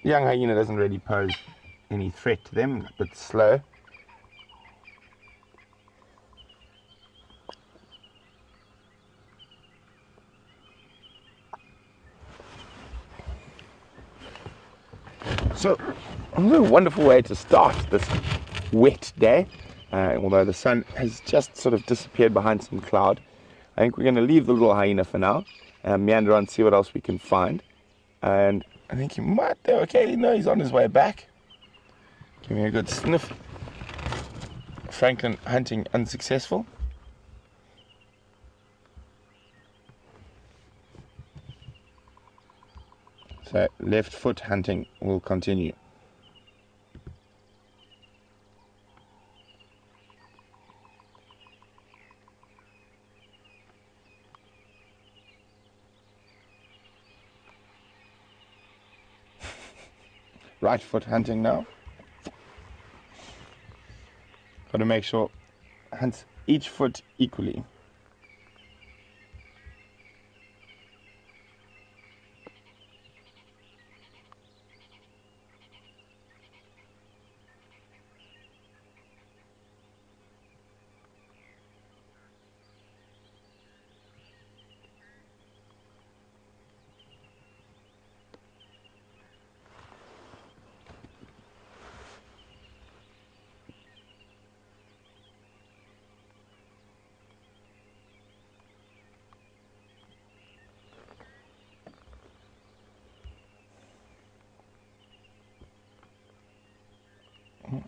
young hyena doesn't really pose any threat to them, a bit slow. So, a wonderful way to start this wet day, although the sun has just sort of disappeared behind some cloud. I think we're going to leave the little hyena for now, meander on, see what else we can find. And I think he might do okay. No, he's on his way back. Give me a good sniff. Franklin hunting unsuccessful. So left foot hunting will continue. Right foot hunting now. Got to make sure hunts each foot equally.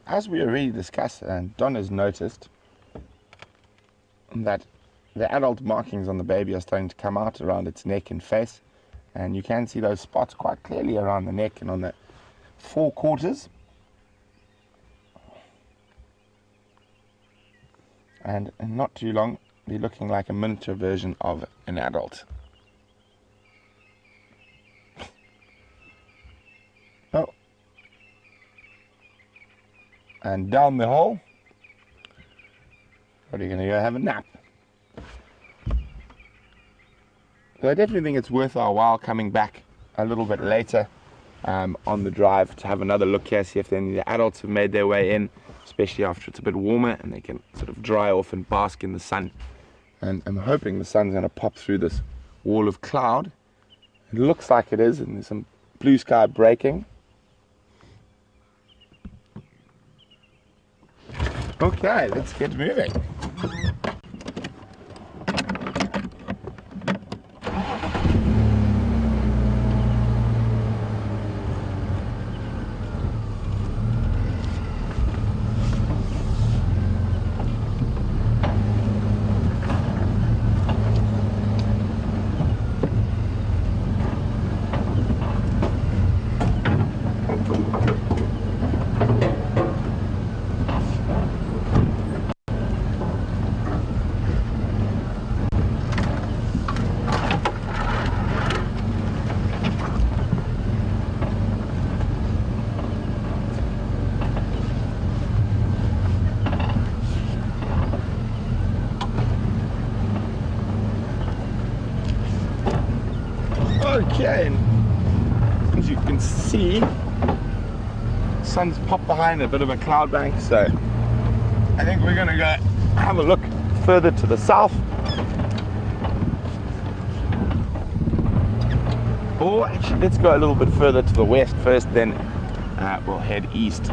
As we already discussed, and Don has noticed that the adult markings on the baby are starting to come out around its neck and face, and you can see those spots quite clearly around the neck and on the forequarters. And in not too long, be looking like a miniature version of an adult. Oh. And down the hole. What are you going to go have a nap? So I definitely think it's worth our while coming back a little bit later on the drive to have another look here, see if any of the adults have made their way in, especially after it's a bit warmer and they can sort of dry off and bask in the sun. And I'm hoping the sun's going to pop through this wall of cloud. It looks like it is, and there's some blue sky breaking. Okay, let's get moving. Okay, and as you can see, the sun's popped behind a bit of a cloud bank, so I think we're going to go have a look further to the south. Or actually, let's go a little bit further to the west first, then we'll head east.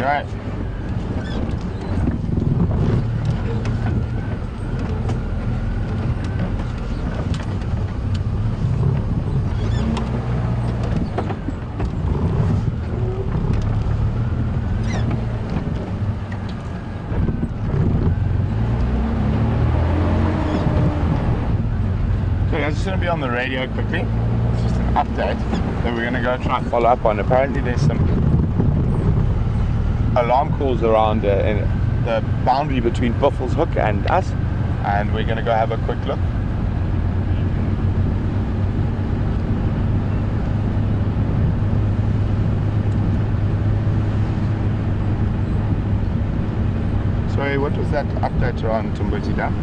Right. Okay, I'm just going to be on the radio quickly. It's just an update that we're going to go try and follow up on. Apparently there's a alarm calls around in the boundary between Buffalo's Hook and us, and we're going to go have a quick look. Sorry, what was that update around Tumbuti Dam?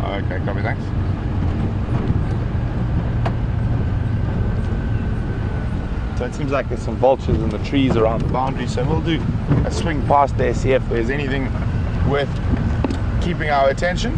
Okay, copy, thanks. So it seems like there's some vultures in the trees around the boundary, so we'll do a swing past there, see if there's anything worth keeping our attention.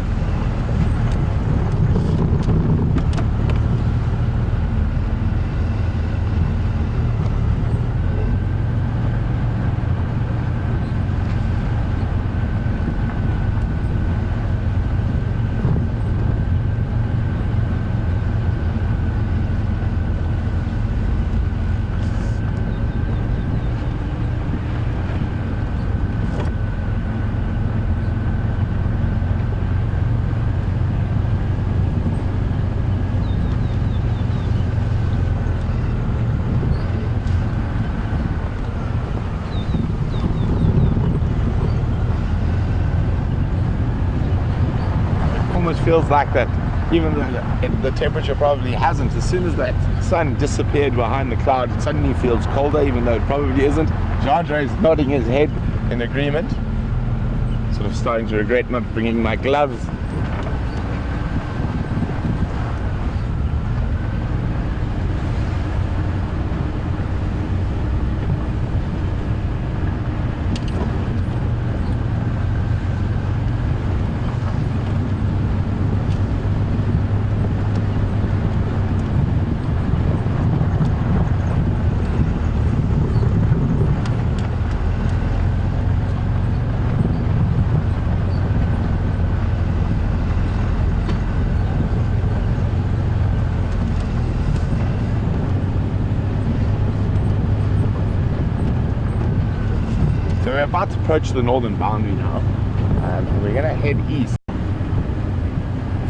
Feels like that, even though the temperature probably hasn't. As soon as that sun disappeared behind the cloud, it suddenly feels colder, even though it probably isn't. Jandre is nodding his head in agreement, sort of starting to regret not bringing my gloves. So we're about to approach the northern boundary now, and we're going to head east.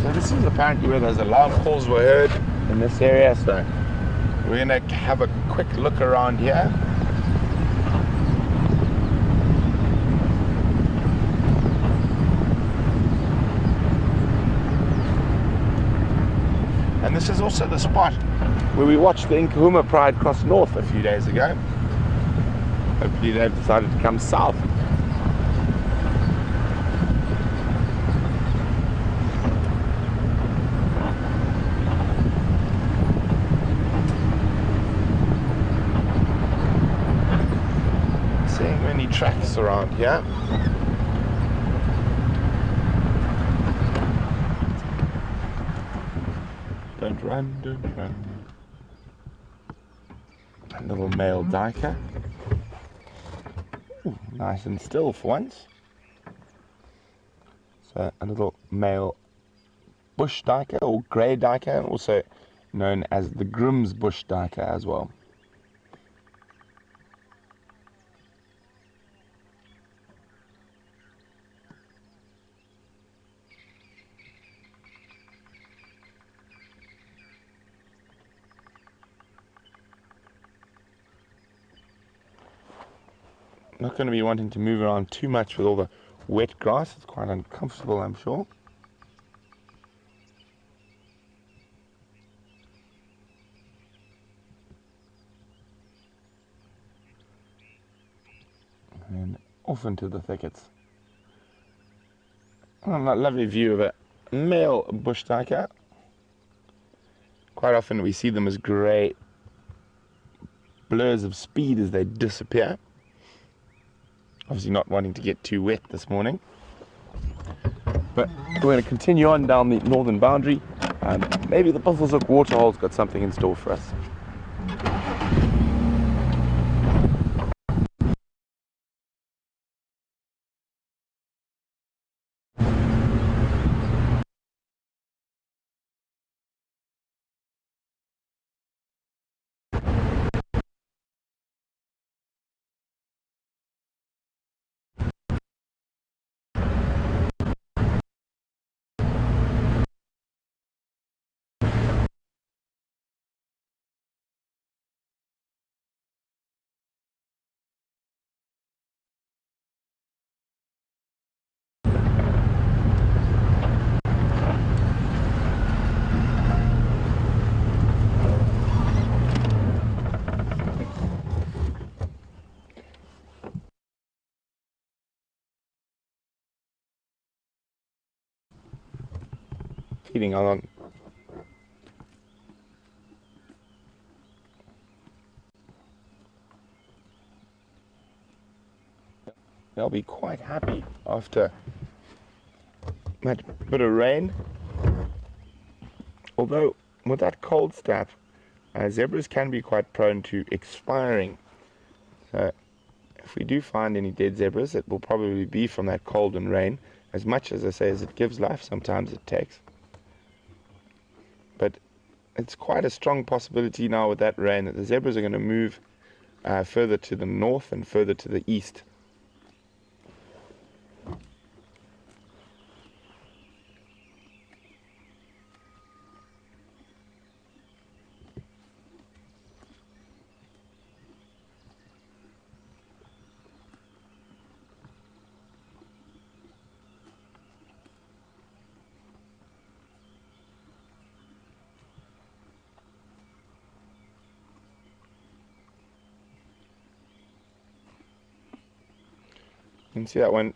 So this is apparently where those alarm calls were heard in this area, so we're going to have a quick look around here. And this is also the spot where we watched the Nkahuma Pride cross north a few days ago. Hopefully they've decided to come south. Seeing many tracks around here. Don't run, don't run. A little male duiker. Ooh, nice and still for once. So a little male bush duiker or grey duiker, also known as the Grimm's bush duiker as well. Not going to be wanting to move around too much with all the wet grass. It's quite uncomfortable, I'm sure. And off into the thickets. Oh, that lovely view of a male bush duiker. Quite often we see them as grey blurs of speed as they disappear. Obviously not wanting to get too wet this morning. But we're going to continue on down the northern boundary, and maybe the Buffalo's Hook waterhole's got something in store for us. feeding along. They'll be quite happy after that bit of rain. Although with that cold snap, zebras can be quite prone to expiring. So if we do find any dead zebras, it will probably be from that cold and rain. As much as I say as it gives life, sometimes it takes. But it's quite a strong possibility now with that rain that the zebras are going to move further to the north and further to the east. You can see that one.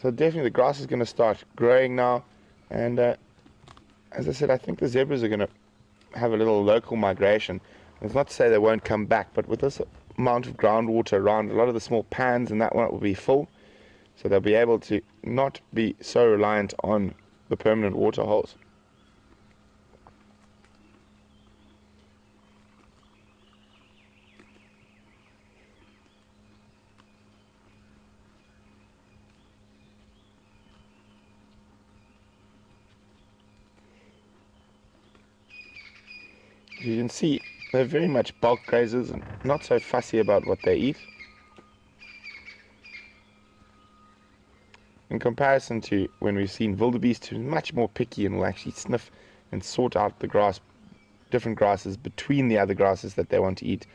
So definitely the grass is going to start growing now, and as I said, I think the zebras are going to have a little local migration. It's not to say they won't come back, but with this amount of groundwater around, a lot of the small pans and that one will be full, so they'll be able to not be so reliant on the permanent water holes. You can see they're very much bulk grazers and not so fussy about what they eat. In comparison to when we've seen wildebeest, who's much more picky and will actually sniff and sort out the grass, different grasses between the other grasses that they want to eat.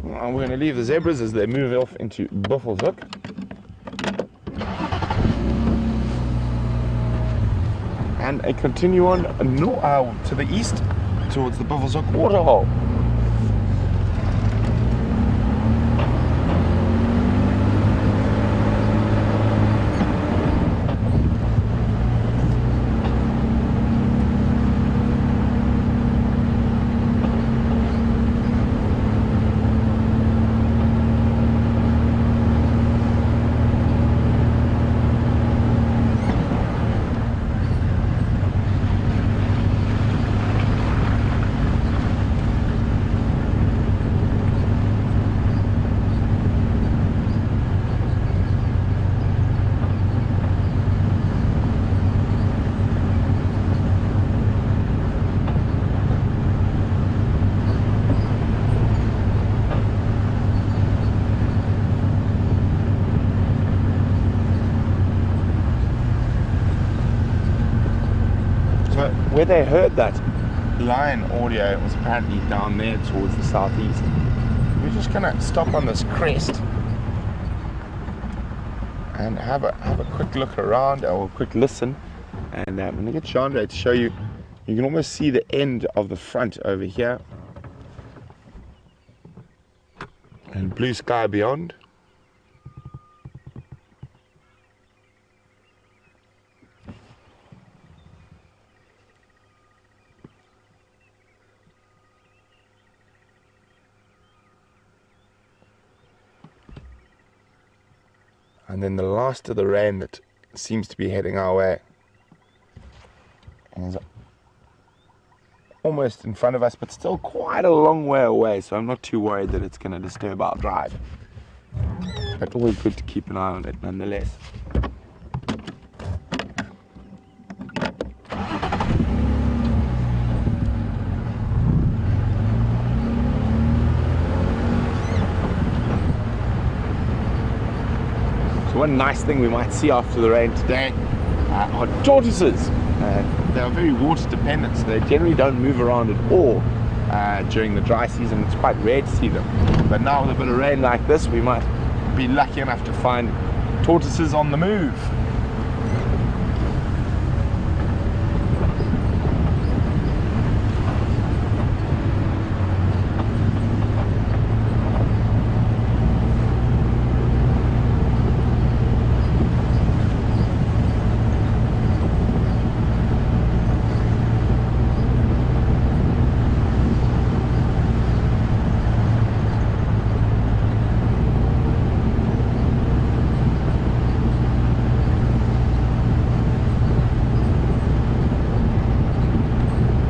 And we're going to leave the zebras as they move off into Buffelshoek. And continue on to the east towards the Buffelshoek waterhole. Where they heard that lion audio, it was apparently down there towards the southeast. We're just going to stop on this crest and have a quick look around, or a quick listen. And I'm going to get Chandra to show you. You can almost see the end of the front over here, and blue sky beyond. And then the last of the rain that seems to be heading our way is almost in front of us, but still quite a long way away, so I'm not too worried that it's going to disturb our drive. But always good to keep an eye on it nonetheless. One nice thing we might see after the rain today are tortoises. They are very water dependent, so they generally don't move around at all during the dry season. It's quite rare to see them. But now with a bit of rain like this, we might be lucky enough to find tortoises on the move.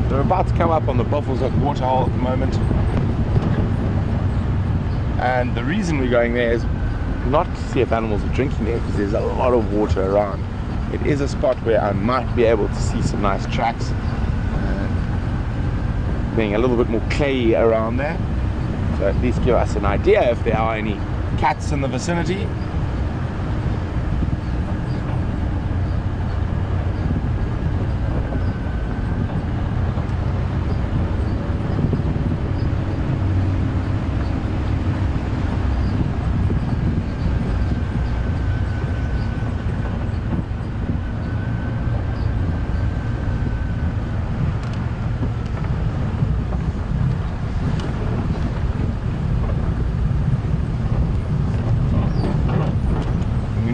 We're about to come up on the Buffelshoek waterhole at the moment, and the reason we're going there is not to see if animals are drinking there, because there's a lot of water around. It is a spot where I might be able to see some nice tracks, being a little bit more clayey around there, so at least give us an idea if there are any cats in the vicinity.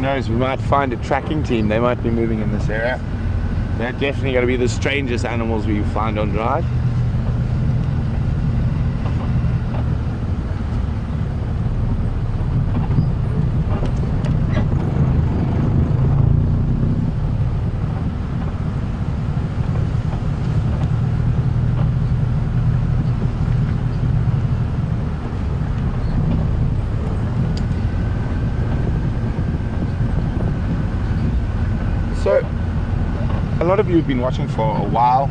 Knows, we might find a tracking team. They might be moving in this area. They're definitely going to be the strangest animals we find on drive. So, a lot of you have been watching for a while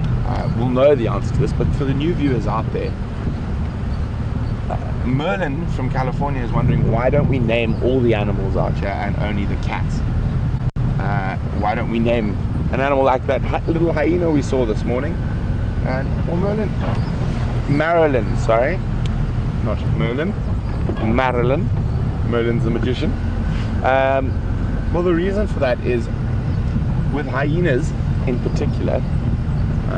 will know the answer to this, but for the new viewers out there, Merlin from California is wondering, why don't we name all the animals out here and only the cats? Why don't we name an animal like that little hyena we saw this morning? Well, Marilyn, sorry, not Merlin, Marilyn. Merlin's the magician. Well, the reason for that is, with hyenas in particular,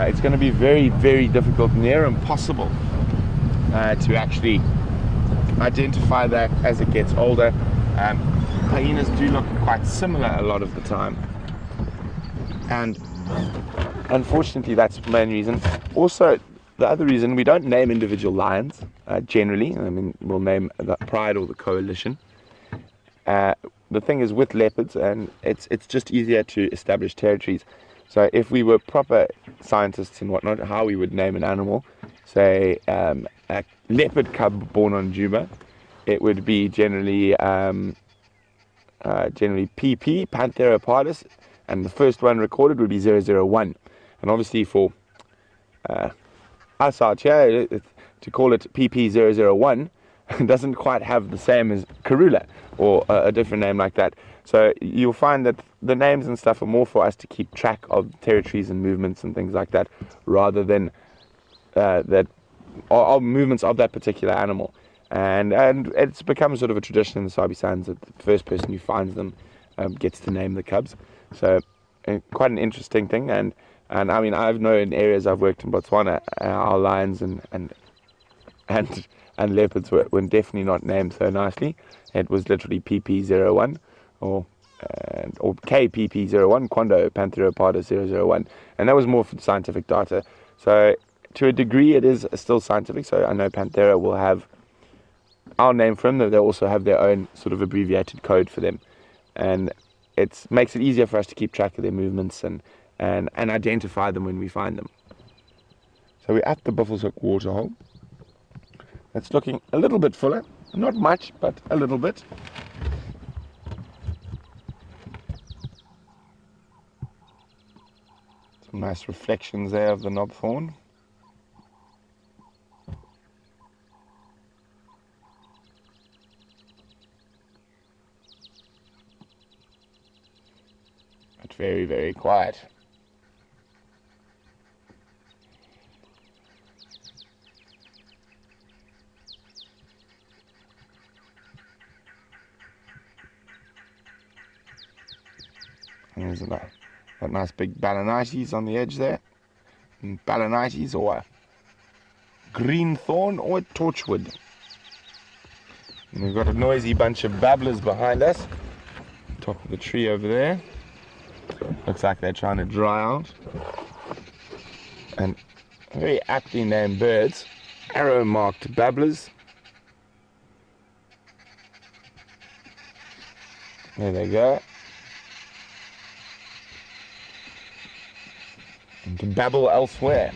it's going to be very, very difficult, near impossible, to actually identify that as it gets older. Hyenas do look quite similar a lot of the time, and unfortunately that's the main reason. Also, the other reason, we don't name individual lions generally. I mean, we'll name the pride or the coalition. The thing is with leopards, and it's just easier to establish territories. So if we were proper scientists and whatnot, how we would name an animal, say a leopard cub born on Juba, it would be generally PP, Panthera pardus, and the first one recorded would be 001. And obviously for us out here, to call it PP001 doesn't quite have the same as Karula or a different name like that. So you'll find that the names and stuff are more for us to keep track of territories and movements and things like that, rather than of movements of that particular animal. And it's become sort of a tradition in the Sabi Sands that the first person who finds them gets to name the cubs. So quite an interesting thing. And I mean, I've known in areas I've worked in Botswana, our lions and leopards were definitely not named so nicely. It was literally PP01 or KPP01, Quando Panthera pardus 001, and that was more for scientific data. So to a degree it is still scientific. So I know Panthera will have our name for them, they also have their own sort of abbreviated code for them, and it makes it easier for us to keep track of their movements and identify them when we find them. So we're at the Buffelshoek waterhole. It's looking a little bit fuller, not much, but a little bit. Some nice reflections there of the knobthorn. But got very, very quiet. And there's that nice big balanites on the edge there. And balanites, or a green thorn, or a torchwood. And we've got a noisy bunch of babblers behind us. Top of the tree over there. Looks like they're trying to dry out. And very aptly named birds. Arrow marked babblers. There they go. And to babble elsewhere.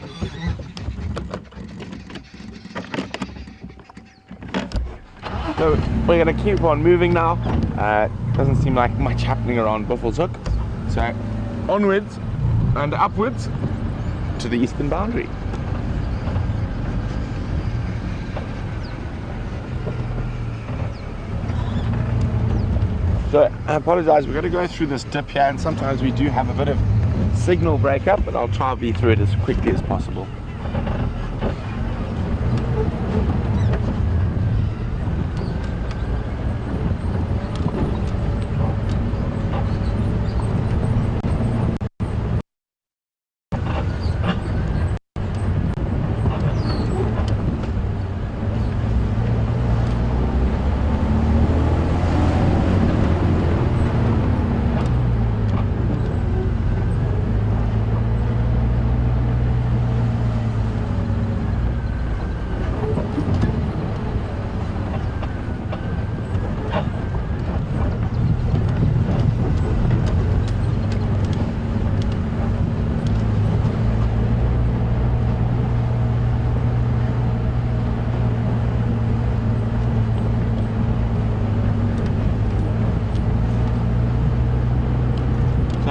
So we're going to keep on moving now. Doesn't seem like much happening around Buffalo's Hook. So onwards and upwards to the eastern boundary. So I apologize, we're going to go through this dip here, and sometimes we do have a bit of signal breakup, but I'll try to be through it as quickly as possible.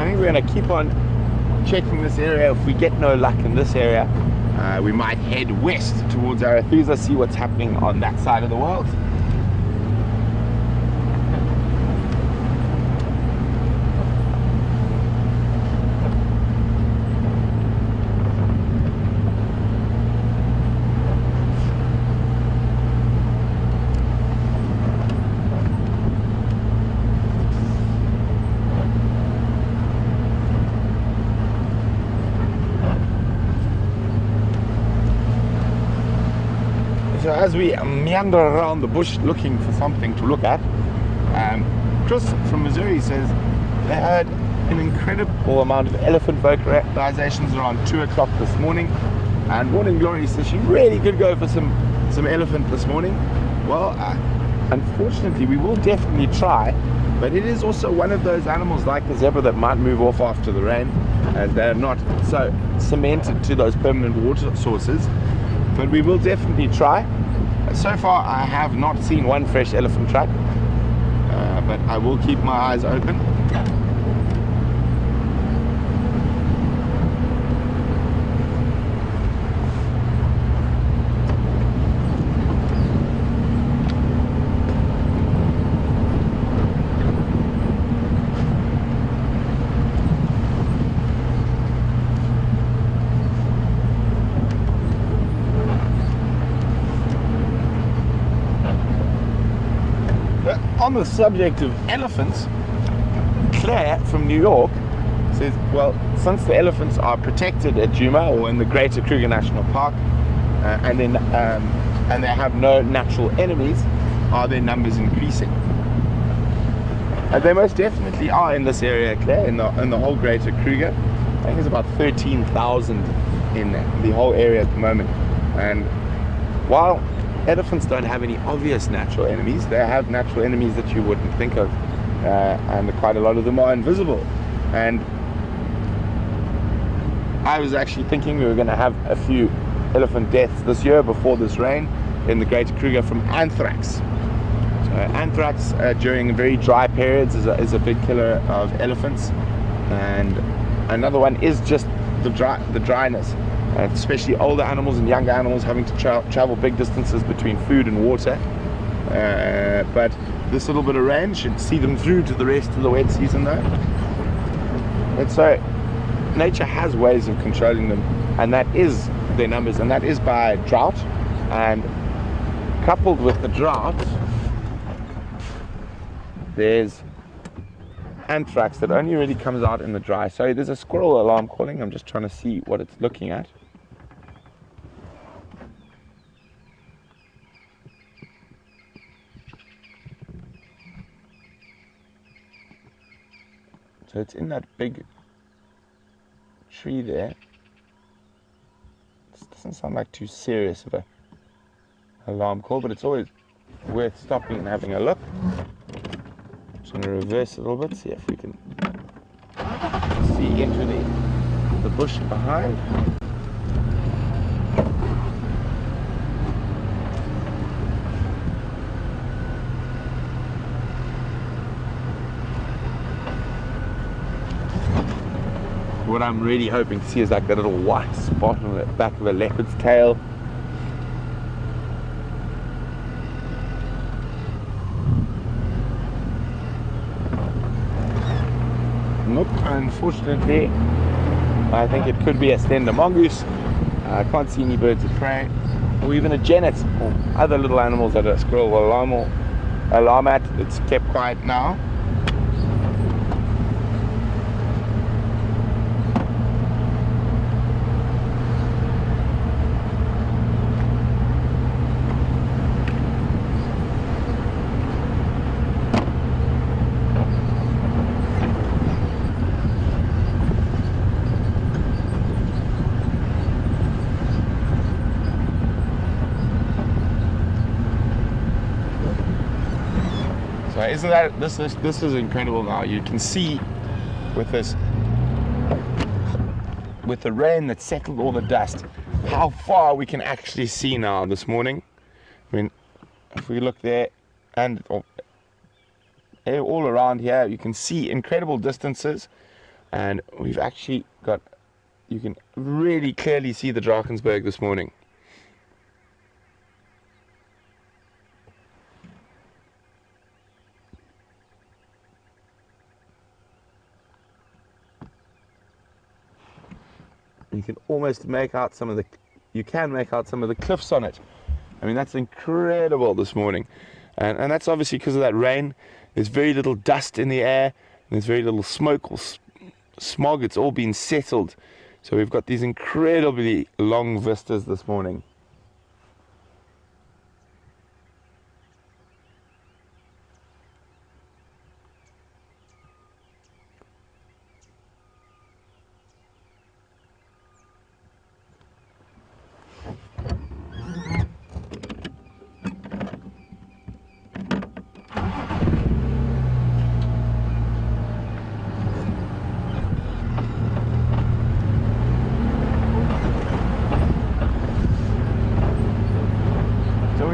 We're going to keep on checking this area. If we get no luck in this area, we might head west towards Arethusa, see what's happening on that side of the world. So as we meander around the bush looking for something to look at, Chris from Missouri says they heard an incredible amount of elephant vocalizations around 2 o'clock this morning, and Morning Glory says she really could go for some elephant this morning. Well, unfortunately we will definitely try, but it is also one of those animals like the zebra that might move off after the rain, as they're not so cemented to those permanent water sources. But we will definitely try. So far I have not seen one fresh elephant track, but I will keep my eyes open. On the subject of elephants, Claire from New York says, well, since the elephants are protected at Djuma or in the Greater Kruger National Park, and they have no natural enemies, are their numbers increasing? They most definitely are in this area, Claire, in the whole Greater Kruger. I think it's about 13,000 in the whole area at the moment. And while elephants don't have any obvious natural enemies, they have natural enemies that you wouldn't think of, and quite a lot of them are invisible. And I was actually thinking we were going to have a few elephant deaths this year before this rain in the Greater Kruger from anthrax. So anthrax during very dry periods is a big killer of elephants, and another one is just the dryness. Especially older animals and younger animals having to travel big distances between food and water. But this little bit of rain should see them through to the rest of the wet season though. And so nature has ways of controlling them, and that is their numbers, and that is by drought. And coupled with the drought, there's anthrax that only really comes out in the dry. So there's a squirrel alarm calling. I'm just trying to see what it's looking at. So it's in that big tree there. This doesn't sound like too serious of a alarm call, but it's always worth stopping and having a look. Just going to reverse a little bit, see if we can see into the bush behind. What I'm really hoping to see is like that little white spot on the back of a leopard's tail. Nope, unfortunately, I think it could be a slender mongoose. I can't see any birds of prey, or even a genet, or other little animals that a squirrel will alarm at. It's kept quiet now. So isn't that this is incredible now? You can see with the rain that settled all the dust, how far we can actually see now this morning. I mean, if we look there and all around here, you can see incredible distances, and we've actually got, you can really clearly see the Drakensberg this morning. You can almost make out some of the cliffs on it. I mean, that's incredible this morning. And that's obviously because of that rain. There's very little dust in the air, and there's very little smoke or smog. It's all been settled. So we've got these incredibly long vistas this morning.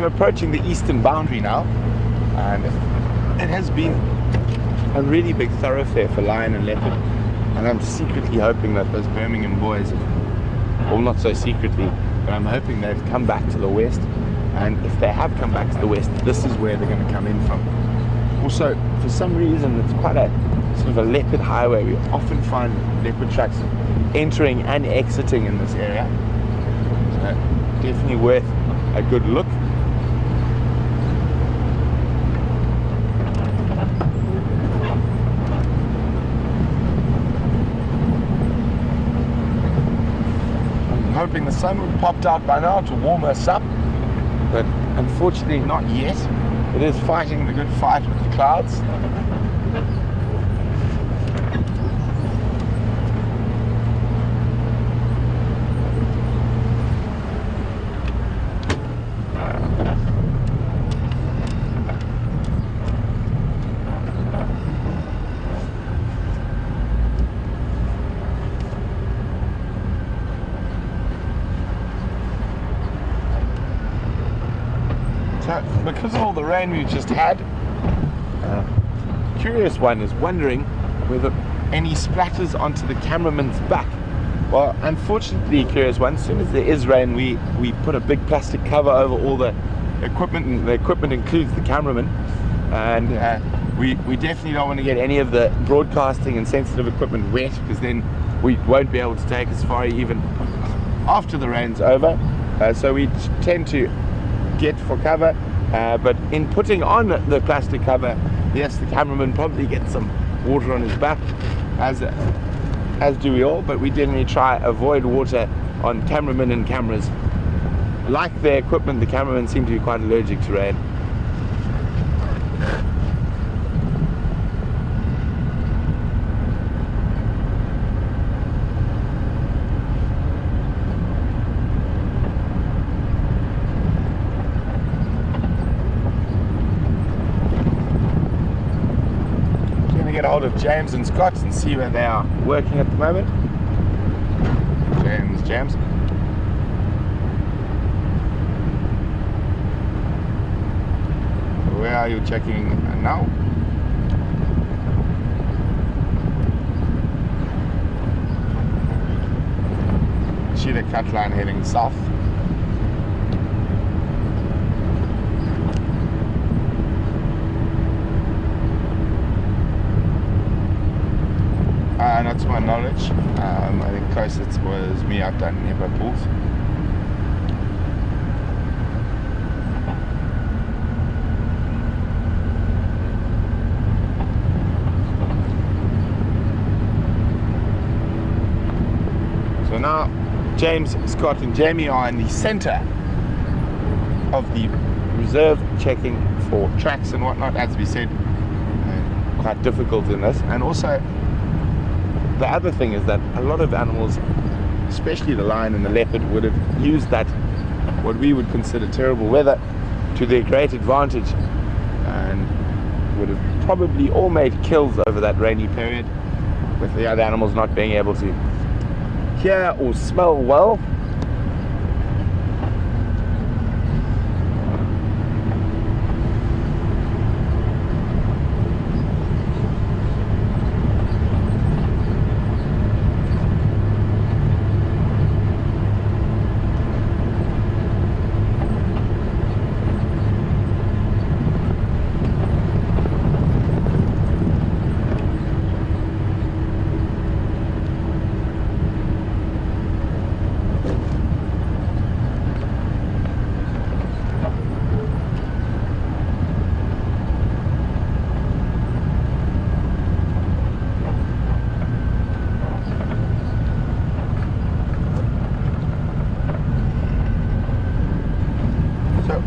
Approaching the eastern boundary now, and it has been a really big thoroughfare for lion and leopard, and I'm secretly hoping that those Birmingham boys, well, not so secretly, but I'm hoping they've come back to the west, and if they have come back to the west, this is where they're going to come in from. Also, for some reason, it's quite a sort of a leopard highway. We often find leopard tracks entering and exiting in this area, so definitely worth a good look. Hoping the sun would have popped out by now to warm us up, but unfortunately not yet. It is fighting the good fight with the clouds. Because of all the rain we've just had, curious one is wondering whether any splatters onto the cameraman's back. Well, unfortunately, curious one, as soon as there is rain, we put a big plastic cover over all the equipment, and the equipment includes the cameraman, and we definitely don't want to get any of the broadcasting and sensitive equipment wet, because then we won't be able to take a safari even after the rain's over. So we tend to get for cover, but in putting on the plastic cover, yes, the cameraman probably gets some water on his back, as do we all, but we generally try avoid water on cameramen and cameras. Like their equipment, the cameramen seem to be quite allergic to rain. Get a hold of James and Scott and see where they are working at the moment. James. Where are you checking now? See the cut line heading south. Not to my knowledge. I think closest was me out down in Hippo Pools. So now James, Scott and Jamie are in the center of the reserve, checking for tracks and whatnot, as we said. Quite difficult in this. And also the other thing is that a lot of animals, especially the lion and the leopard, would have used that, what we would consider terrible weather, to their great advantage, and would have probably all made kills over that rainy period, with the other animals not being able to hear or smell well.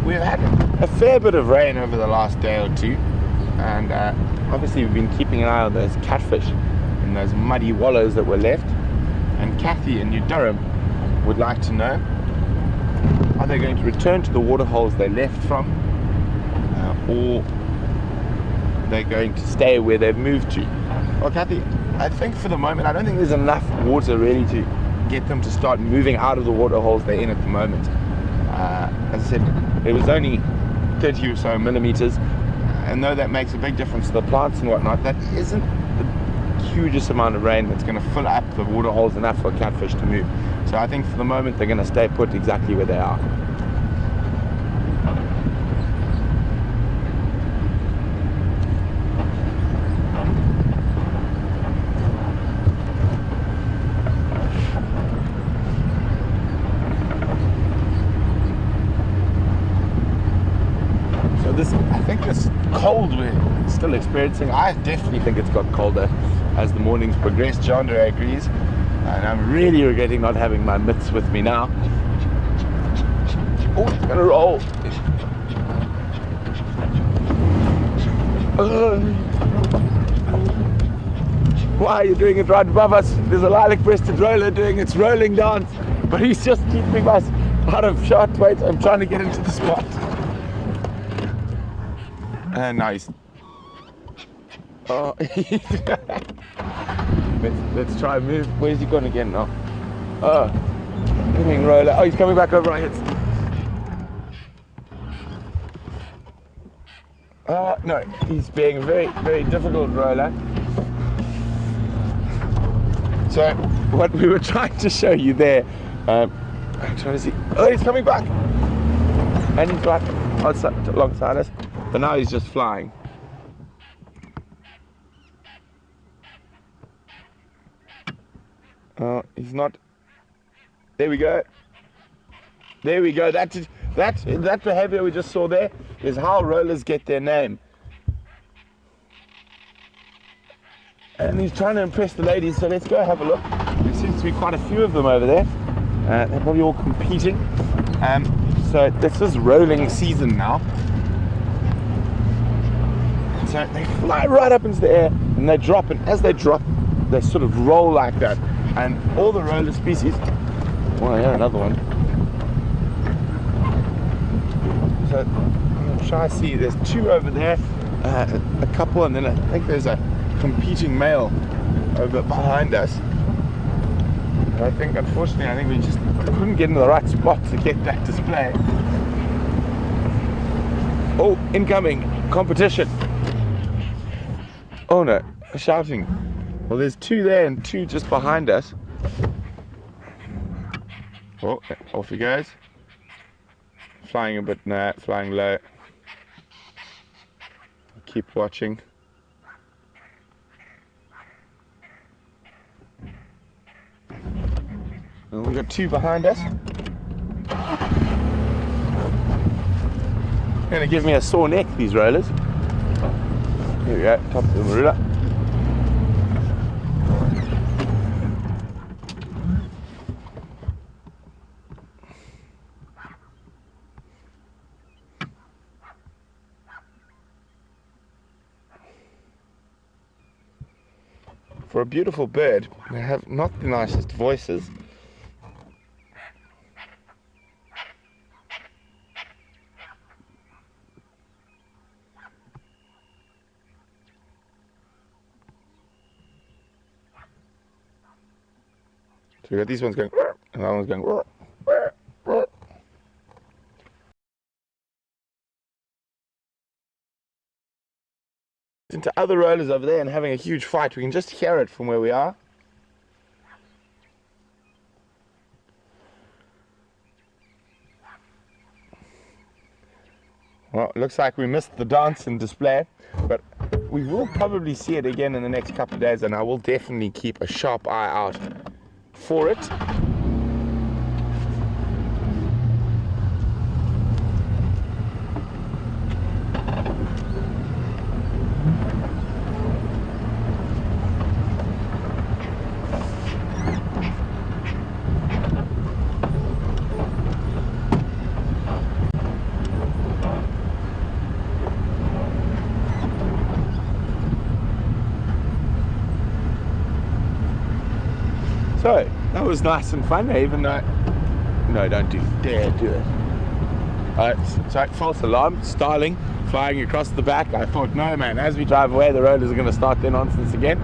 We've had a fair bit of rain over the last day or two, and obviously we've been keeping an eye on those catfish in those muddy wallows that were left. And Kathy in New Durham would like to know, are they going to return to the waterholes they left from, or they're going to stay where they've moved to? Well, Kathy, I think for the moment I don't think there's enough water really to get them to start moving out of the waterholes they're in at the moment. As I said, it was only 30 or so millimeters, and though that makes a big difference to the plants and whatnot, that isn't the hugest amount of rain that's going to fill up the waterholes enough for catfish to move. So I think for the moment they're going to stay put exactly where they are. This cold we're still experiencing, I definitely think it's got colder as the mornings progress. Jandre agrees, and I'm really regretting not having my mitts with me now. Oh, it's gonna roll. Why are you doing it right above us? There's a lilac-breasted roller doing its rolling dance, but he's just keeping us out of shot. Wait, I'm trying to get into the spot. Nice. Oh, let's try and move. Where's he gone again now? Oh, coming roller. Oh, he's coming back over our heads. No, he's being a very, very difficult roller. So, what we were trying to show you there, I'm trying to see. Oh, he's coming back, and he's right outside, alongside us. But now he's just flying. Oh, he's not. There we go. There we go. That behavior we just saw there is how rollers get their name. And he's trying to impress the ladies, so let's go have a look. There seems to be quite a few of them over there. They're probably all competing. So this is rolling season now. So they fly right up into the air and they drop, and as they drop, they sort of roll like that. And all the roller species. Oh, yeah, another one. So I'm going to try to see. There's two over there, a couple, and then I think there's a competing male over behind us. And I think, unfortunately, we just couldn't get into the right spot to get that display. Oh, incoming competition. Oh no, shouting. Well, there's two there and two just behind us. Oh, off he goes. Flying a bit now, flying low. Keep watching. And we've got two behind us. Gonna give me a sore neck, these rollers. Here we go, top of the marula. For a beautiful bird, they have not the nicest voices. So we got these ones going, and that one's going. Into other rollers over there and having a huge fight. We can just hear it from where we are. Well, it looks like we missed the dance and display, but we will probably see it again in the next couple of days, and I will definitely keep a sharp eye out for it. So that was nice and fun, even though, no, don't dare do it. So false alarm, styling, flying across the back. I thought, no man, as we drive away, the rollers are going to start their nonsense again.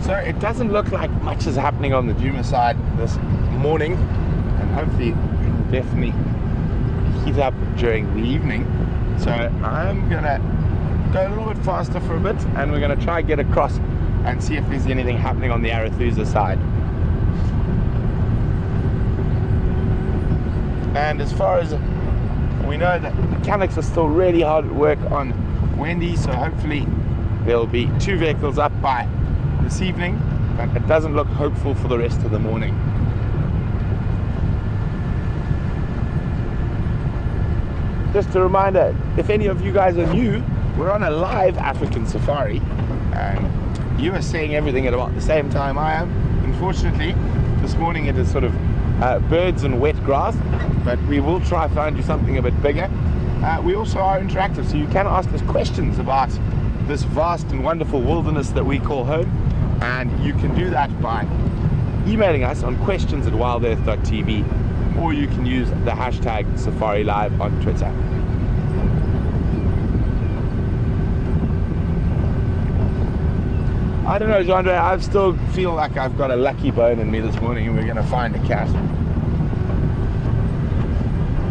So it doesn't look like much is happening on the Djuma side this morning, and hopefully it will definitely heat up during the evening. So I'm gonna go a little bit faster for a bit, and we're gonna try and get across and see if there's anything happening on the Arathusa side. And as far as we know, the mechanics are still really hard at work on Wendy, so hopefully there'll be 2 vehicles up by this evening, but it doesn't look hopeful for the rest of the morning. Just a reminder, if any of you guys are new, we're on a live African safari, and you are seeing everything at about the same time I am. Unfortunately, this morning it is sort of birds and wet grass, but we will try to find you something a bit bigger. We also are interactive, so you can ask us questions about this vast and wonderful wilderness that we call home, and you can do that by emailing us on questions@wildearth.tv, or you can use the hashtag Safari Live on Twitter. I don't know, Jean-Andre, I still feel like I've got a lucky bone in me this morning and we're going to find a cat.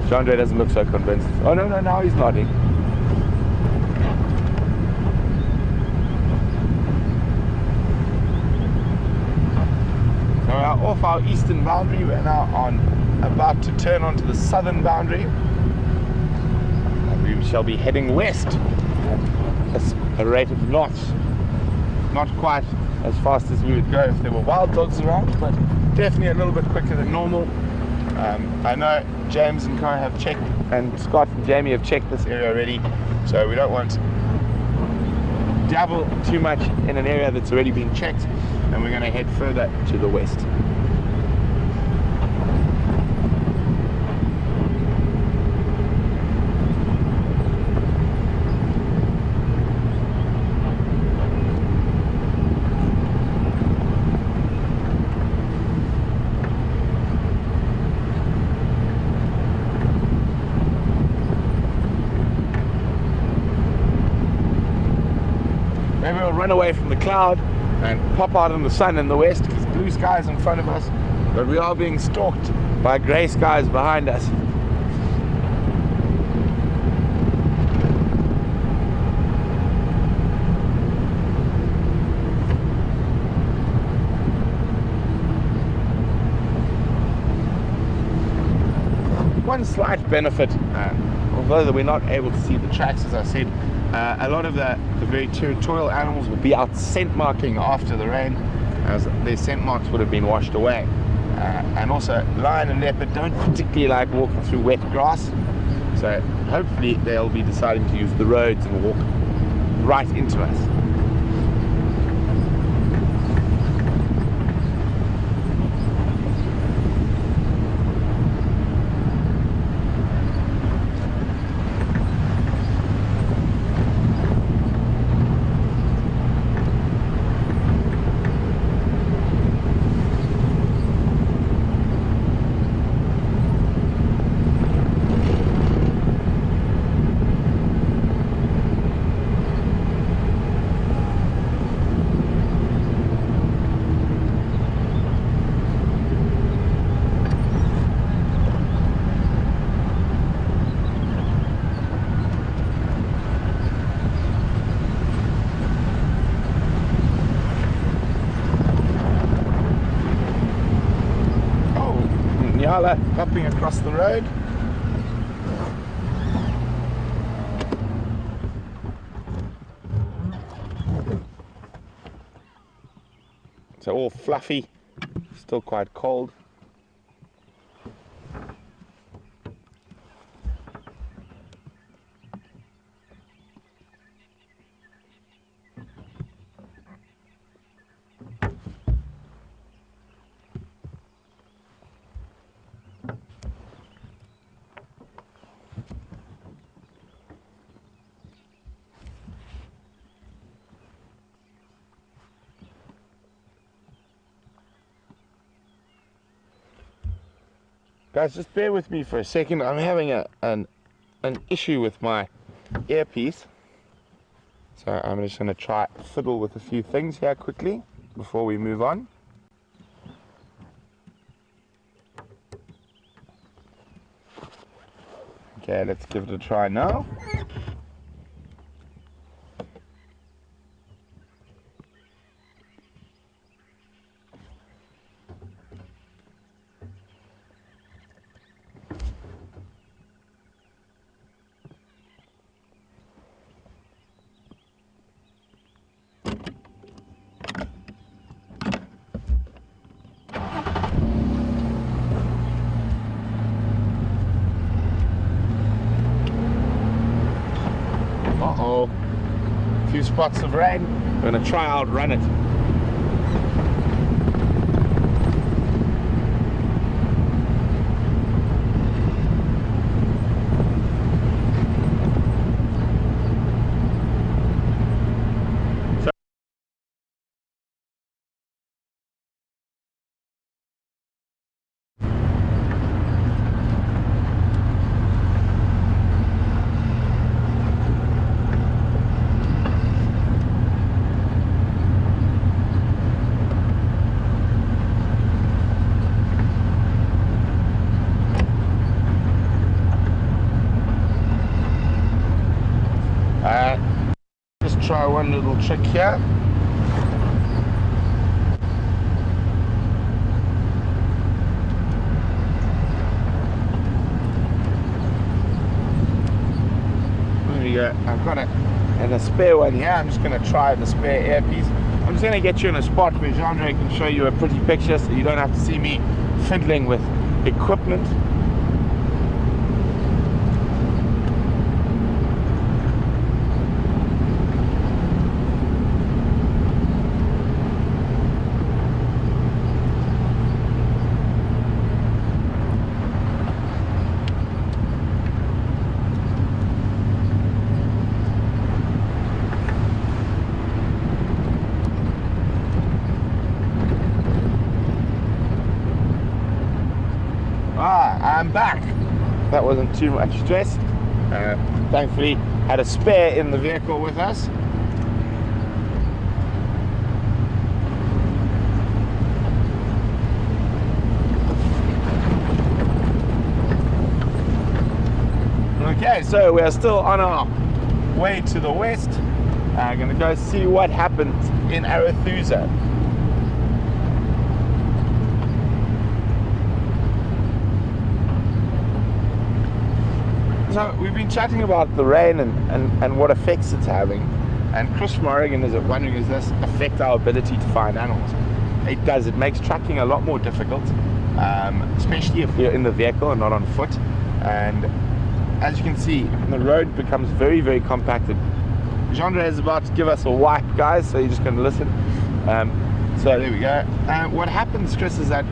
Jean-Andre doesn't look so convinced. Oh, no, now he's nodding. So we are off our eastern boundary. We're now about to turn onto the southern boundary. And we shall be heading west at a rate of knots. Not quite as fast as we would go if there were wild dogs around, but definitely a little bit quicker than normal. I know James and Co have checked, and Scott and Jamie have checked this area already, so we don't want to dabble too much in an area that's already been checked, and we're going to head further to the west. Maybe we'll run away from the cloud and pop out in the sun in the west because blue skies in front of us, but we are being stalked by grey skies behind us. One slight benefit, although we're not able to see the tracks, as I said, a lot of the very territorial animals will be out scent marking after the rain, as their scent marks would have been washed away. And also lion and leopard don't particularly like walking through wet grass, so hopefully they'll be deciding to use the roads and walk right into us. Hopping across the road. So all fluffy, still quite cold. Guys, just bear with me for a second. I'm having an issue with my earpiece. So I'm just going to try fiddle with a few things here quickly before we move on. Okay, let's give it a try now. Uh-oh, a few spots of rain. We're going to try outrun it. one little trick here. There we go. I've got it. And a spare one here. I'm just going to try the spare earpiece. I'm just going to get you in a spot where Jean-Andre can show you a pretty picture so you don't have to see me fiddling with equipment. I'm back. That wasn't too much stress. Thankfully had a spare in the vehicle with us. Okay, so we are still on our way to the west. I'm going to go see what happens in Arethusa. So we've been chatting about the rain and what effects it's having, and Chris from Oregon is wondering, does this affect our ability to find animals? It does. It makes tracking a lot more difficult, especially if you're in the vehicle and not on foot. And as you can see, the road becomes very, very compacted. Jean-Andre is about to give us a wipe, guys, so you're just going to listen. So there we go. What happens, Chris, is that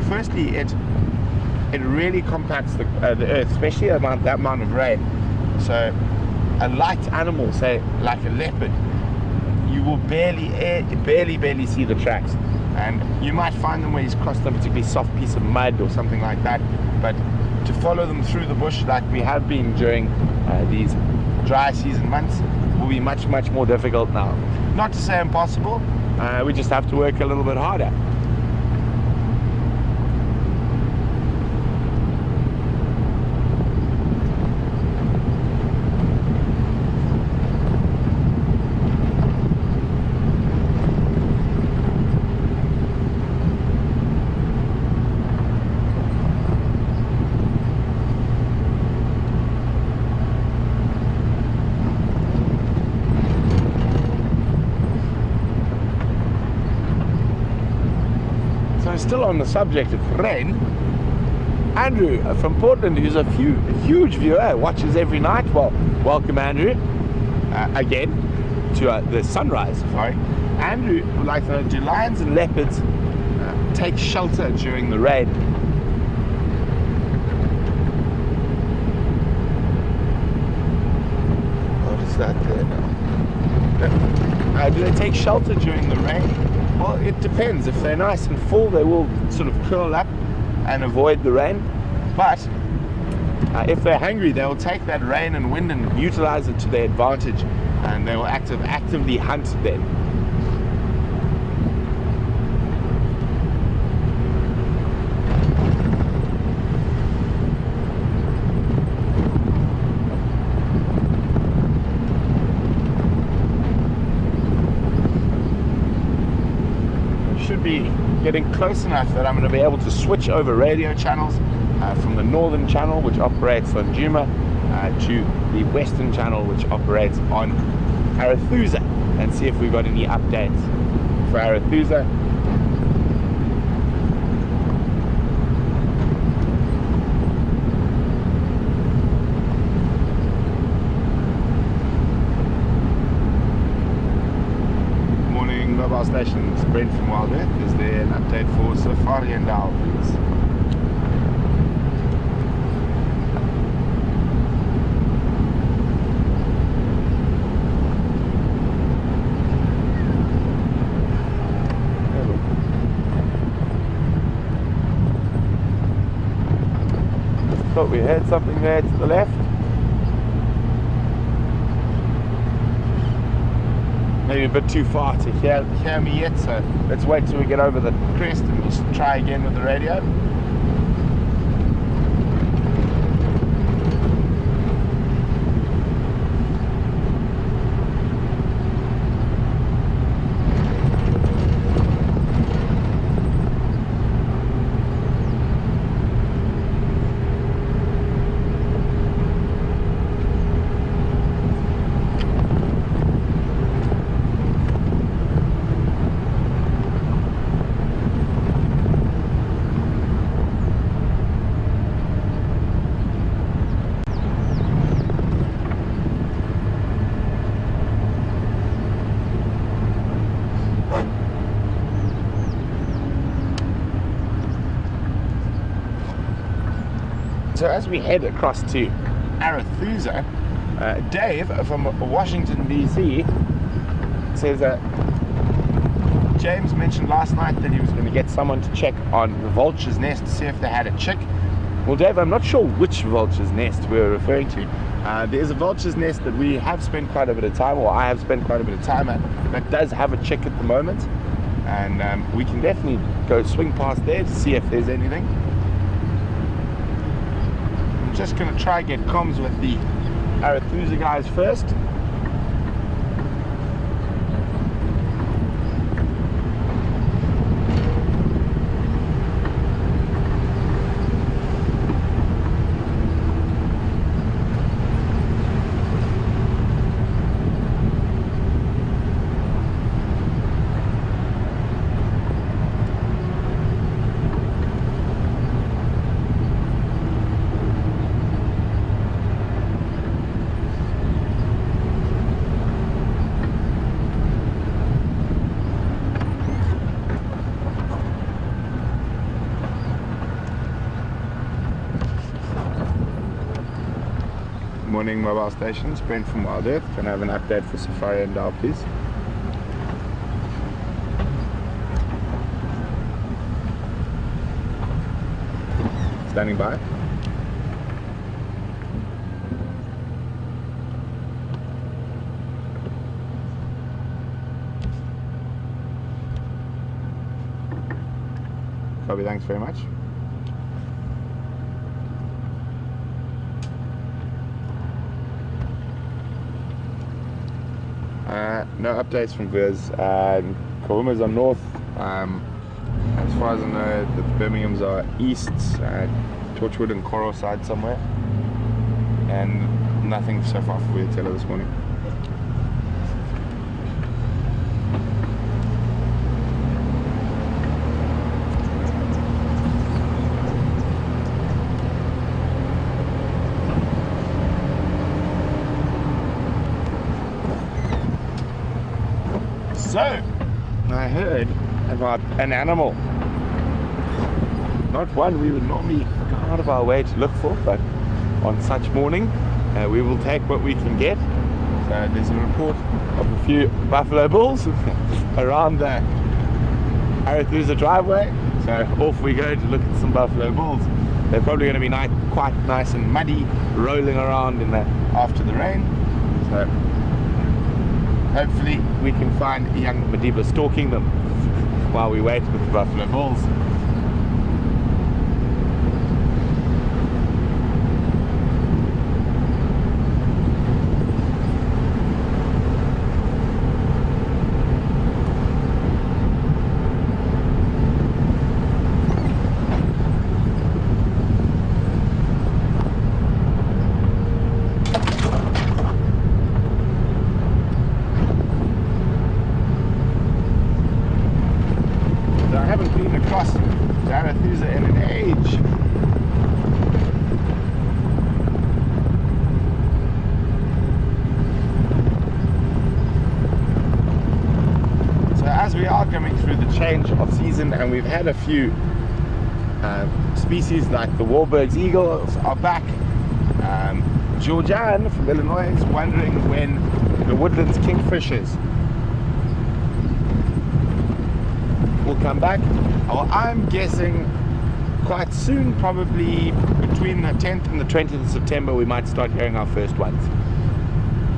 firstly it really compacts the earth, especially about that amount of rain. So a light animal, say like a leopard, you will barely see the tracks, and you might find them where he's crossed a particularly soft piece of mud or something like that, but to follow them through the bush like we have been during these dry season months will be much more difficult now. Not to say impossible, we just have to work a little bit harder. Still on the subject of rain, Andrew from Portland, who's a huge viewer, watches every night. Well, welcome Andrew again to the sunrise safari. Andrew would like to know, do lions and leopards take shelter during the rain? What is that there now? Do they take shelter during the rain? Well, it depends. If they're nice and full, they will sort of curl up and avoid the rain. But if they're hungry, they will take that rain and wind and utilize it to their advantage, and they will actively hunt then. Be getting close enough that I'm going to be able to switch over radio channels from the northern channel, which operates on Djuma, to the western channel, which operates on Arethusa, and see if we've got any updates for Arethusa. Mobile stations, Brent from WildEarth. Is there an update for Safari and Owl, please? Thought we heard something there to the left. Maybe a bit too far to hear me yet, so let's wait till we get over the crest and just try again with the radio. So as we head across to Arethusa, Dave from Washington DC says that James mentioned last night that he was going to get someone to check on the vulture's nest to see if they had a chick. Well, Dave, I'm not sure which vulture's nest we're referring to. There's a vulture's nest that we have spent quite a bit of time, or I have spent quite a bit of time at, that does have a chick at the moment, and we can definitely go swing past there to see if there's anything. I'm just going to try and get comms with the Arethusa guys first. Morning mobile stations, Brent from WildEarth. Can I have an update for Safari and Dow, please? Standing by. Copy, thanks very much. No updates from Viz. Kauma's are north. As far as I know, the Birmingham's are east, Torchwood and Coral side somewhere, and nothing so far for Wheelteller this morning. So, I heard about an animal. Not one we would normally go out of our way to look for, but on such morning, we will take what we can get. So there's a report of a few buffalo bulls around the Arethusa driveway. So off we go to look at some buffalo bulls. They're probably going to be quite nice and muddy, rolling around after the rain. So hopefully we can find a young Madiba stalking them while we wait with the buffalo bulls. Across Arethusa in an age. So as we are coming through the change of season, and we've had a few species like the Wahlberg's eagles are back. Georgian from Illinois is wondering when the Woodlands kingfishers will come back. Well, I'm guessing quite soon, probably between the 10th and the 20th of September, we might start hearing our first ones.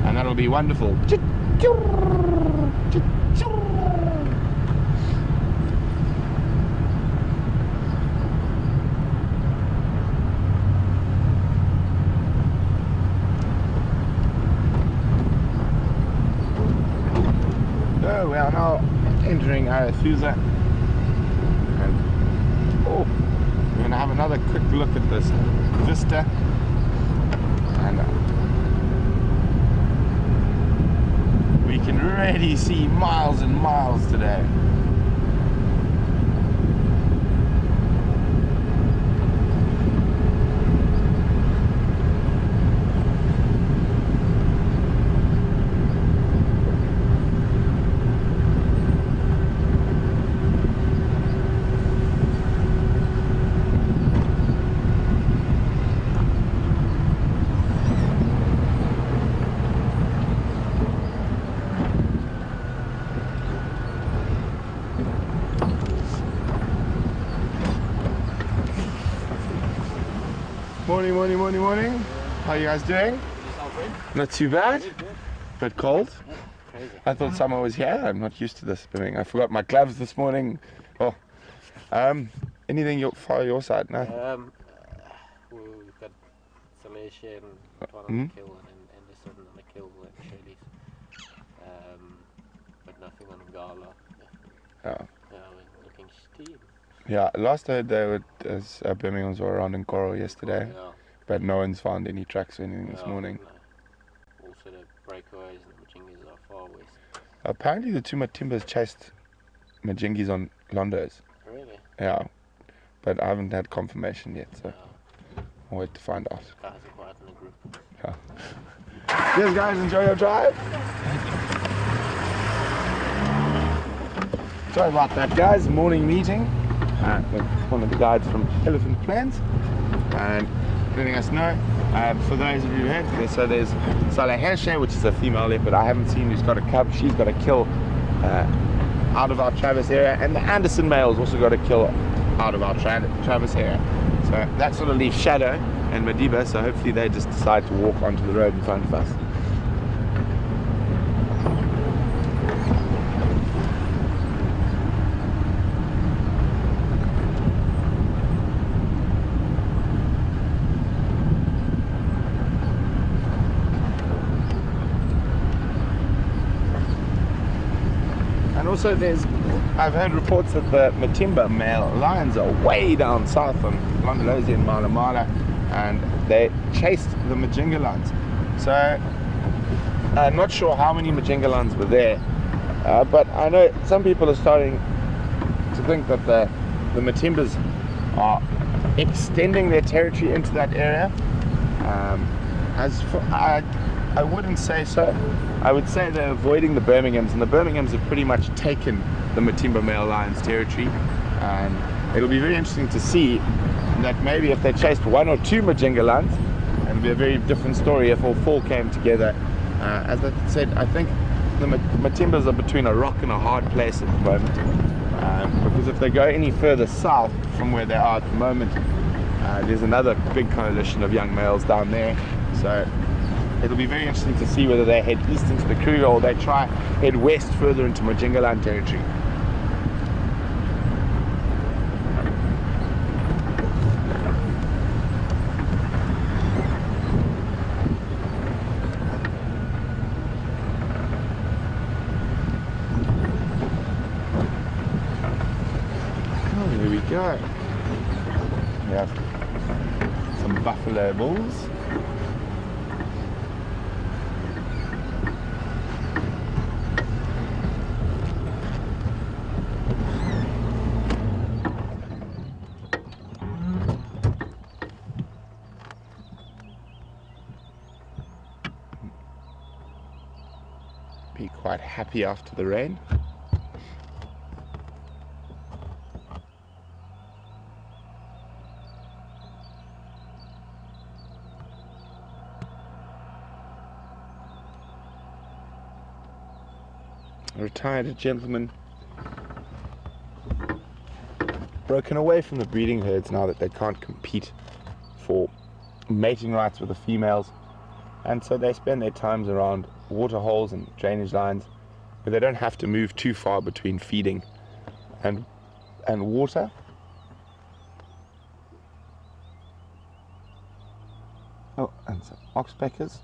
And that'll be wonderful. So we are now entering Arethusa. Oh, we're going to have another quick look at this vista, and we can really see miles and miles today. Morning, morning, morning, morning. How are you guys doing? Not too bad. Bit cold. I thought summer was here. I'm not used to this thing. I forgot my gloves this morning. Oh, anything for your side? No. We've got some Asian, one on the kill and Anderson on the kill and Shirley's. But nothing on Gala. Oh. We're looking steam. Yeah, last I heard they were Birmingham's were around in Coral yesterday, but no one's found any tracks or anything this morning. No. Also the breakaways and the Majingas are far west. Apparently the two Matimbas chased Majingis on Londos. Really? Yeah, but I haven't had confirmation yet, so I'll wait to find out. Guys are quiet in the group. Yeah. Cheers guys, enjoy your drive. Sorry about that guys, morning meeting with one of the guides from Elephant Plains and letting us know, for those of you who heard, so there's Salaheshe, which is a female leopard I haven't seen, who's got a cub. She's got a kill out of our Travis area, and the Anderson male's also got a kill out of our Travis area. So that sort of leaves Shadow and Madiba, so hopefully they just decide to walk onto the road in front of us. Also, I've heard reports that the Matimba male lions are way down south on Londolozi and Mala Mala, and they chased the Majinga lions. So I'm not sure how many Majinga lions were there, but I know some people are starting to think that the Matimbas are extending their territory into that area. I wouldn't say so. I would say they're avoiding the Birminghams, and the Birminghams have pretty much taken the Matimba male lions territory, and it'll be very interesting to see that maybe if they chased one or two Majinga lions, it'll be a very different story if all four came together. As I said, I think the Matimbas are between a rock and a hard place at the moment, because if they go any further south from where they are at the moment, there's another big coalition of young males down there. So it'll be very interesting to see whether they head east into the Kruger or they try head west further into Majingaland territory. Oh, there we go. We have some buffalo bulls. Be quite happy after the rain. A retired gentleman broken away from the breeding herds now that they can't compete for mating rights with the females, and so they spend their times around water holes and drainage lines where they don't have to move too far between feeding and water. Oh, and some oxpeckers.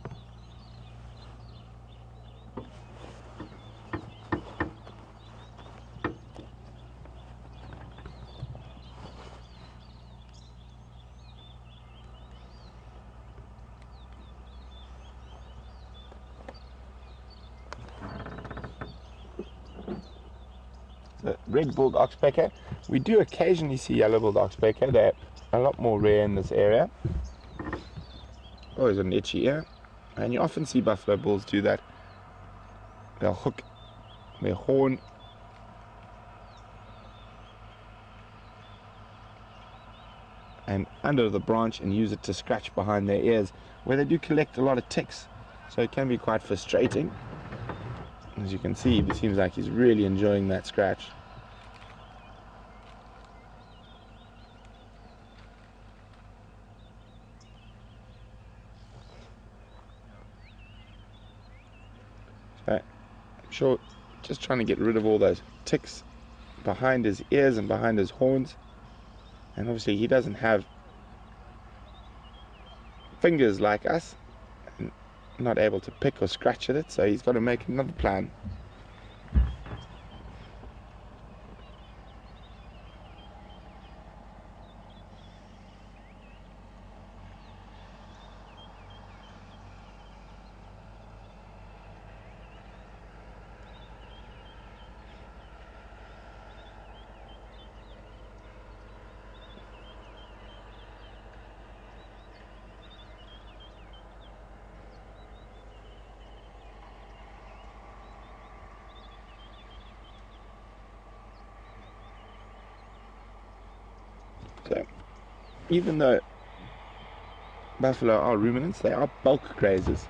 Red-billed oxpecker. We do occasionally see yellow-billed oxpecker. They're a lot more rare in this area. Always an itchy ear, and you often see buffalo bulls do that. They'll hook their horn and under the branch and use it to scratch behind their ears, where they do collect a lot of ticks, so it can be quite frustrating. As you can see, it seems like he's really enjoying that scratch. sure, just trying to get rid of all those ticks behind his ears and behind his horns. And obviously he doesn't have fingers like us, and not able to pick or scratch at it, so he's got to make another plan. So, even though buffalo are ruminants, they are bulk grazers,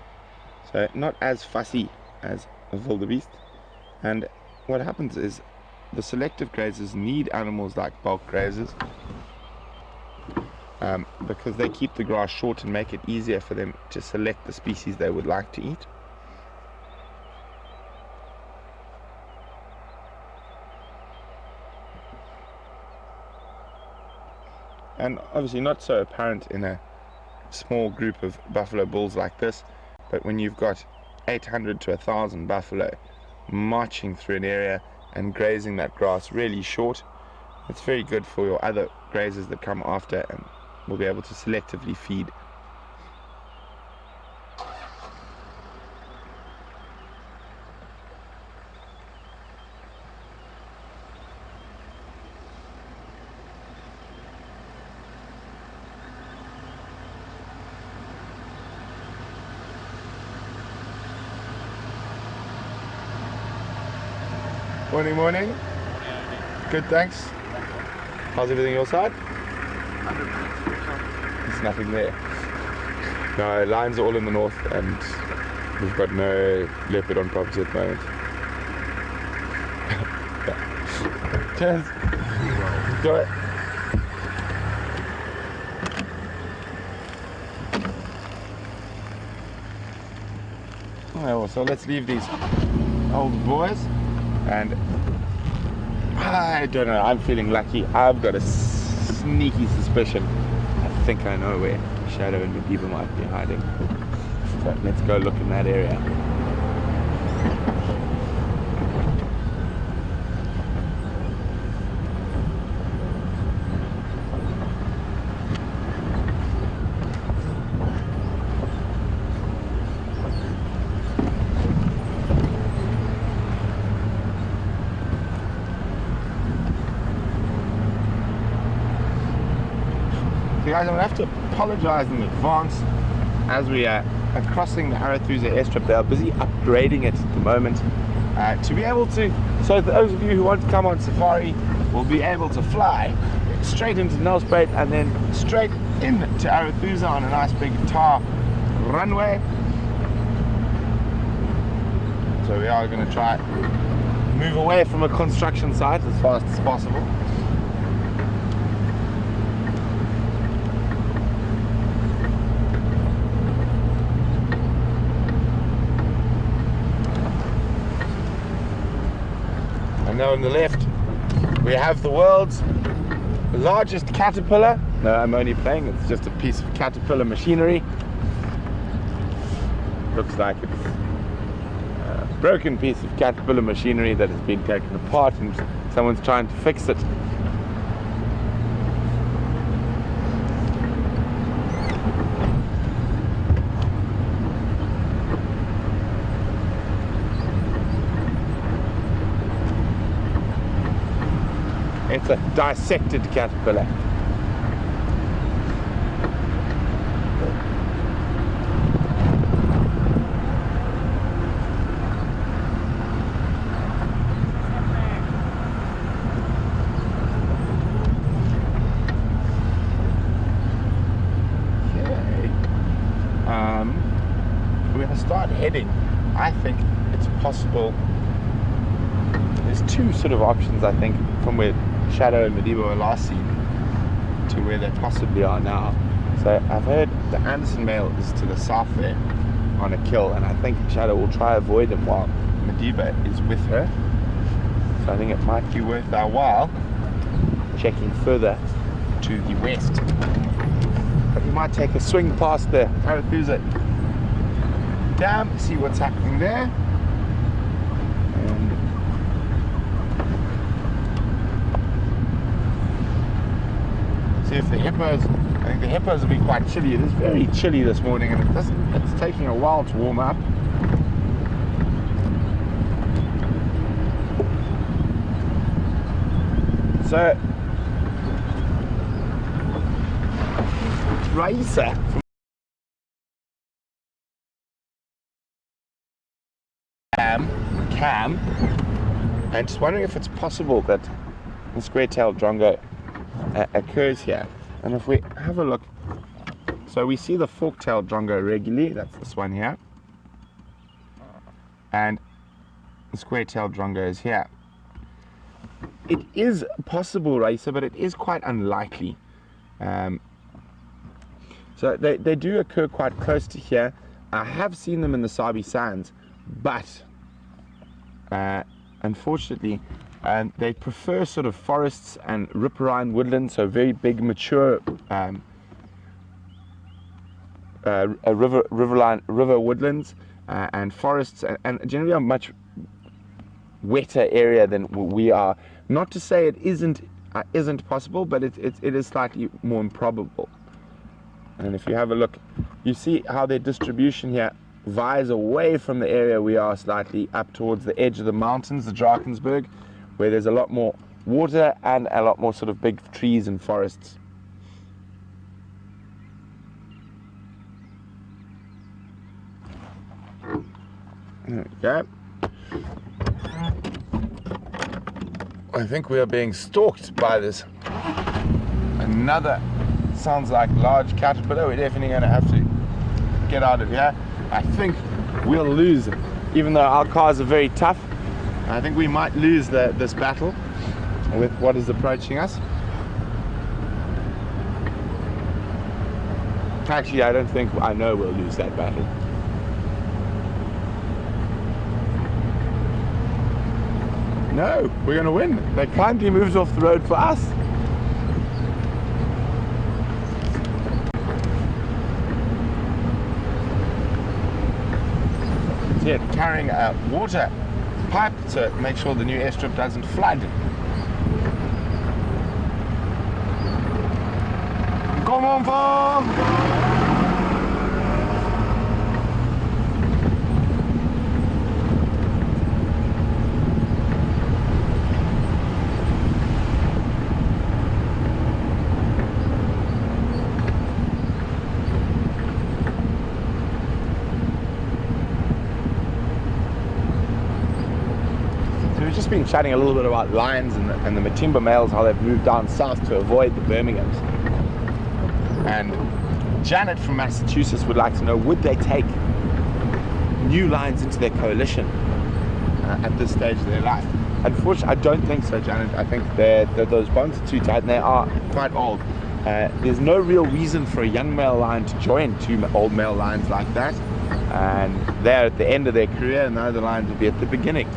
so not as fussy as a wildebeest. And what happens is the selective grazers need animals like bulk grazers because they keep the grass short and make it easier for them to select the species they would like to eat. And obviously not so apparent in a small group of buffalo bulls like this, but when you've got 800 to 1,000 buffalo marching through an area and grazing that grass really short, it's very good for your other grazers that come after and will be able to selectively feed. Morning, morning. Good, thanks. How's everything your side? There's nothing there. No, lions are all in the north and we've got no leopard on property at the moment. Cheers. Enjoy it. Oh, so let's leave these old boys. And I don't know, I'm feeling lucky. I've got a sneaky suspicion. I think I know where Shadow and Mediba might be hiding. So let's go look in that area. Guys, I'm going to have to apologize in advance as we are crossing the Arathusa airstrip. They are busy upgrading it at the moment to be able to, so those of you who want to come on safari will be able to fly straight into Nelspruit and then straight into Arathusa on a nice big tar runway. So we are going to try move away from a construction site as fast as possible. And now on the left we have the world's largest caterpillar. No, I'm only playing, it's just a piece of caterpillar machinery. Looks like it's a broken piece of caterpillar machinery that has been taken apart and someone's trying to fix it. It's a dissected caterpillar. We're going to start heading. I think it's possible. There's two sort of options, I think, from where Shadow and Mediba were last seen to where they possibly are now. So I've heard the Anderson male is to the south there on a kill, and I think Shadow will try avoid him while Madiba is with her. So I think it might be worth our while checking further to the west. But we might take a swing past the Arathusa Dam, see what's happening there. See if the hippos, I think the hippos will be quite chilly. It is very chilly this morning, and it's taking a while to warm up. So Raisa from Cam, and just wondering if it's possible that the square-tailed drongo occurs here. And if we have a look, so we see the fork-tailed drongo regularly, that's this one here, and the square-tailed drongo is here. It is possible, Raisa, but it is quite unlikely. So they do occur quite close to here. I have seen them in the Sabi Sands, but unfortunately they prefer sort of forests and riparian woodlands, so very big mature river woodlands and forests, and generally a much wetter area than we are. Not to say it isn't possible, but it is slightly more improbable. And if you have a look, you see how their distribution here vies away from the area we are, slightly up towards the edge of the mountains, the Drakensberg, where there's a lot more water and a lot more sort of big trees and forests. There we go. I think we are being stalked by this. Another, sounds like large caterpillar. We're definitely going to have to get out of here. I think we'll lose, even though our cars are very tough. I think we might lose this battle with what is approaching us. Actually, I don't think, I know we'll lose that battle. No, we're going to win. They kindly moved off the road for us. It's here carrying a water pipe to make sure the new airstrip doesn't flood. Come on, farm! Just been chatting a little bit about lions and the Matimba males, how they've moved down south to avoid the Birminghams. And Janet from Massachusetts would like to know, would they take new lions into their coalition at this stage of their life? Unfortunately, I don't think so, Janet. I think those bonds are too tight and they are quite old. There's no real reason for a young male lion to join two old male lions like that. And they're at the end of their career, and the other lions would be at the beginning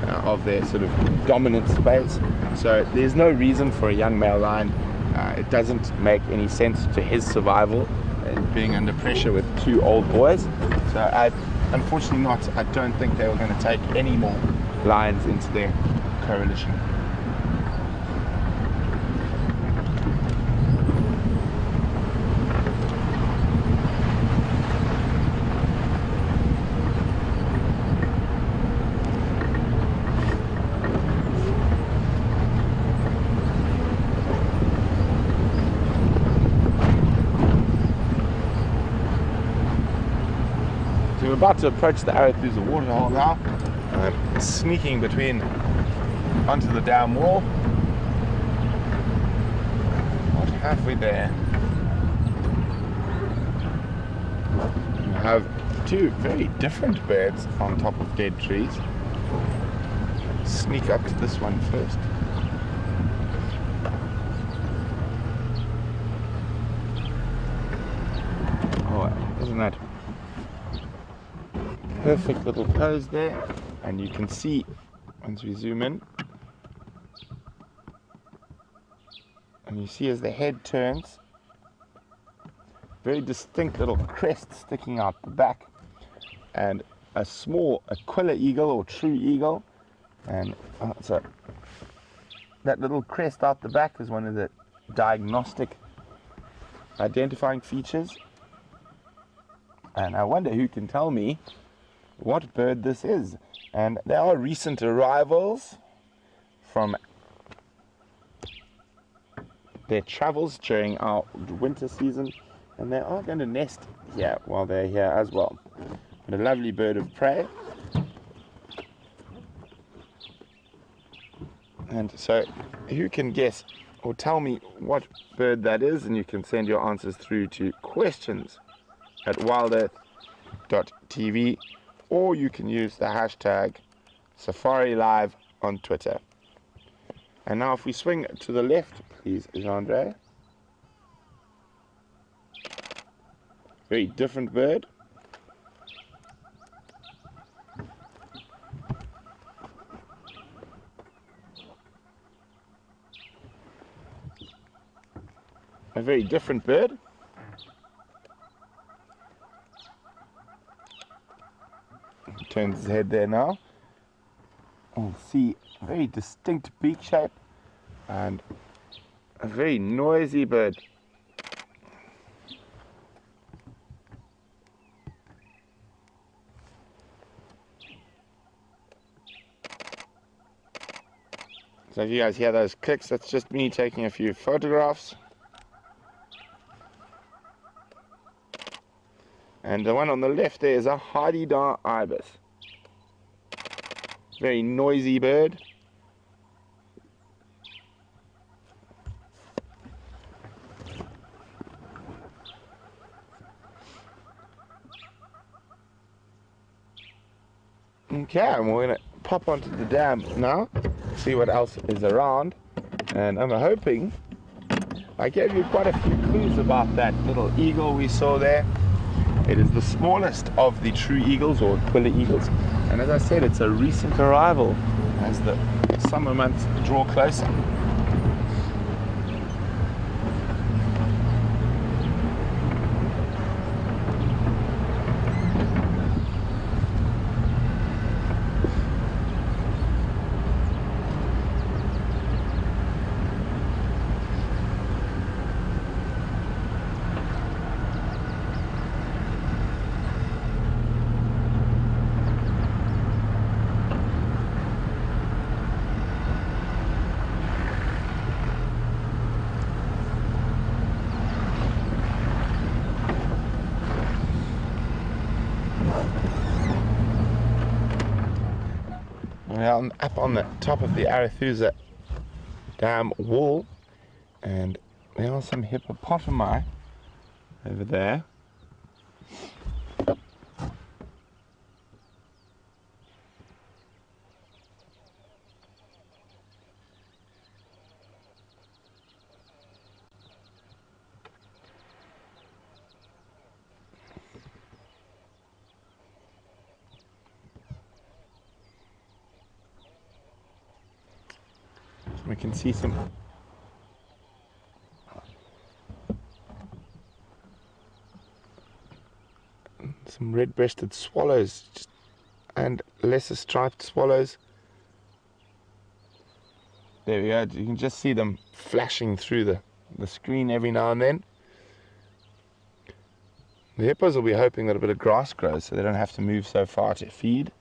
of their sort of dominant space. So there's no reason for a young male lion. It doesn't make any sense to his survival being under pressure with two old boys. So unfortunately I don't think they were going to take any more lions into their coalition. We're about to approach the Arathusa waterhole now. I'm sneaking onto the dam wall. About halfway there. We have two very different birds on top of dead trees. Sneak up to this one first. Oh, isn't that perfect little pose there? And you can see, once we zoom in, and you see as the head turns, very distinct little crest sticking out the back, and a small aquila eagle or true eagle. And so that little crest out the back is one of the diagnostic identifying features. And I wonder who can tell me what bird this is. And there are recent arrivals from their travels during our winter season, and they are going to nest here while they're here as well. But a lovely bird of prey. And so who can guess or tell me what bird that is, and you can send your answers through to questions@wildearth.tv, or you can use the hashtag Safari Live on Twitter. And now if we swing to the left, please, Jean-Andre. Very different bird. A very different bird. Turns his head there now. We'll see a very distinct beak shape and a very noisy bird. So if you guys hear those clicks, that's just me taking a few photographs. And the one on the left there is a Hadida ibis. Very noisy bird. Okay, and we're going to pop onto the dam now, see what else is around. And I'm hoping I gave you quite a few clues about that little eagle we saw there. It is the smallest of the true eagles or aquila eagles, and as I said, it's a recent arrival as the summer months draw closer. We're up on the top of the Arethusa Dam wall, and there are some hippopotami over there. We can see some red-breasted swallows and lesser striped swallows. There we go. You can just see them flashing through the screen every now and then. The hippos will be hoping that a bit of grass grows so they don't have to move so far to feed.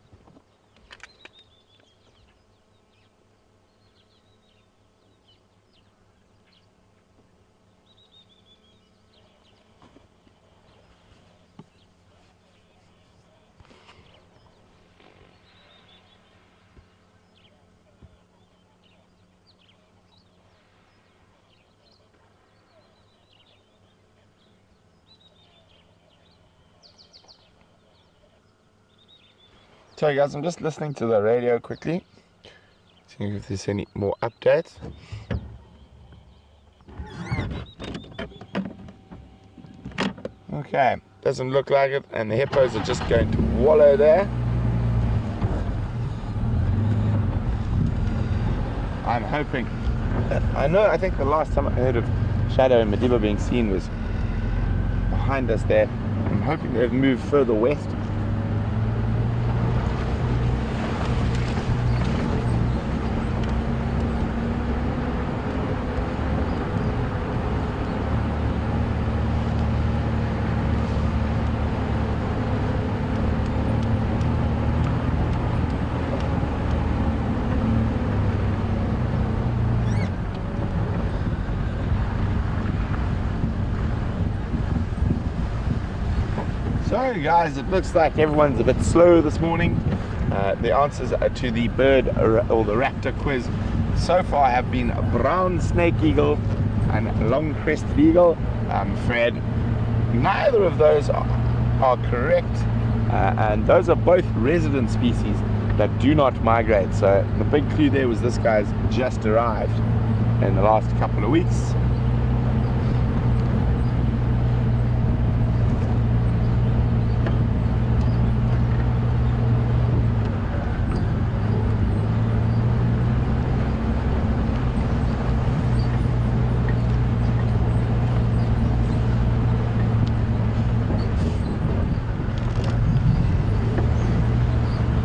So guys, I'm just listening to the radio quickly, seeing if there's any more updates. Okay, doesn't look like it, and the hippos are just going to wallow there. I'm hoping. I think the last time I heard of Shadow and Madiba being seen was behind us there. I'm hoping they've moved further west. So guys, it looks like everyone's a bit slow this morning. The answers to the bird or the raptor quiz so far have been a brown snake eagle and long-crested eagle. I'm afraid neither of those are correct, and those are both resident species that do not migrate. So the big clue there was this guy's just arrived in the last couple of weeks.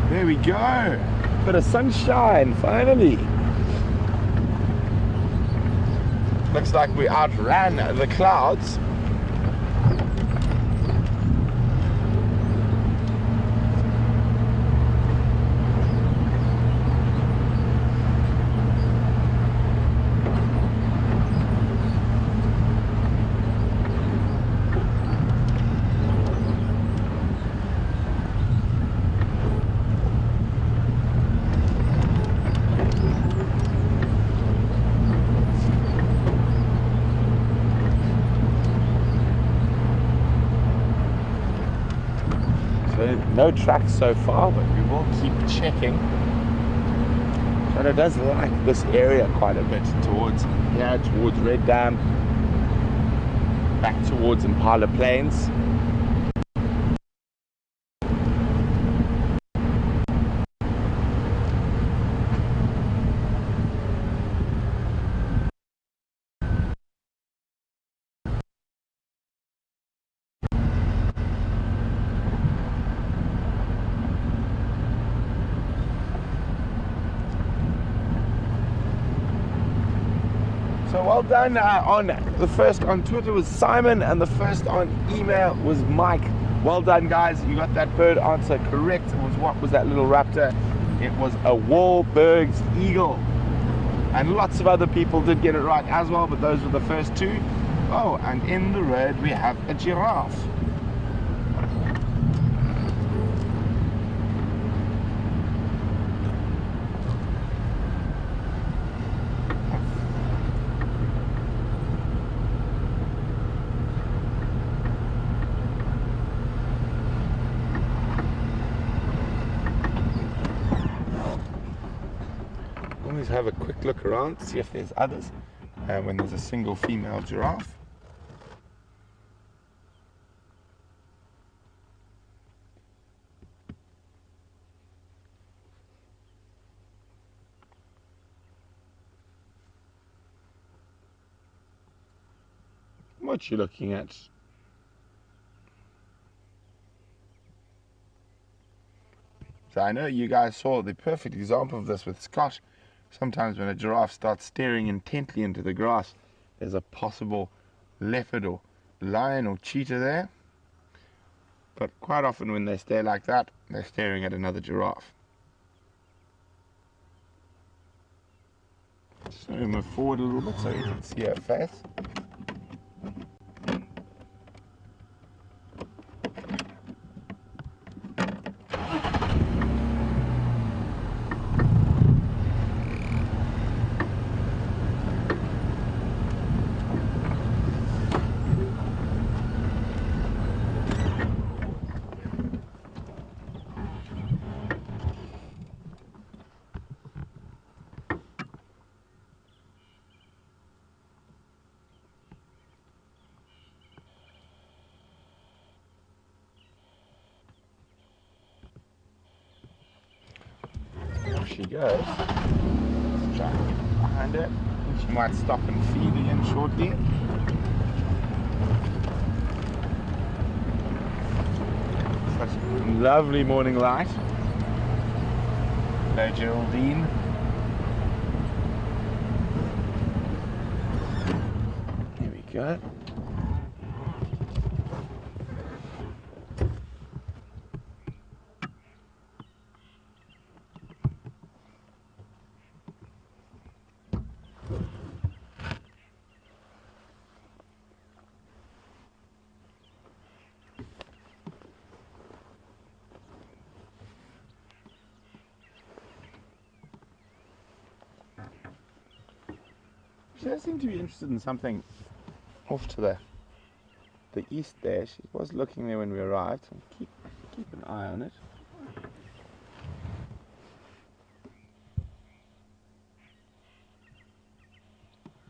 There we go, bit of sunshine finally. Looks like we outran the clouds. No tracks so far, but we will keep checking. Shadow does like this area quite a bit, towards here, towards Red Dam, back towards Impala Plains. So well done. On the first on Twitter was Simon, and the first on email was Mike. Well done, guys. You got that bird answer correct. It was, what was that little raptor? It was a Wahlberg's eagle. And lots of other people did get it right as well, but those were the first two. Oh, and in the road we have a giraffe. Always have a quick look around to see if there's others when there's a single female giraffe. What you looking at? So I know you guys saw the perfect example of this with Scott. Sometimes when a giraffe starts staring intently into the grass, there's a possible leopard or lion or cheetah there. But quite often when they stare like that, they're staring at another giraffe. So move forward a little bit so you can see her face. There she goes. Let's try. behind her. She might stop and feed again shortly. Such lovely morning light. Hello, Geraldine. There we go. She does seem to be interested in something off to the east there. She was looking there when we arrived. So keep an eye on it.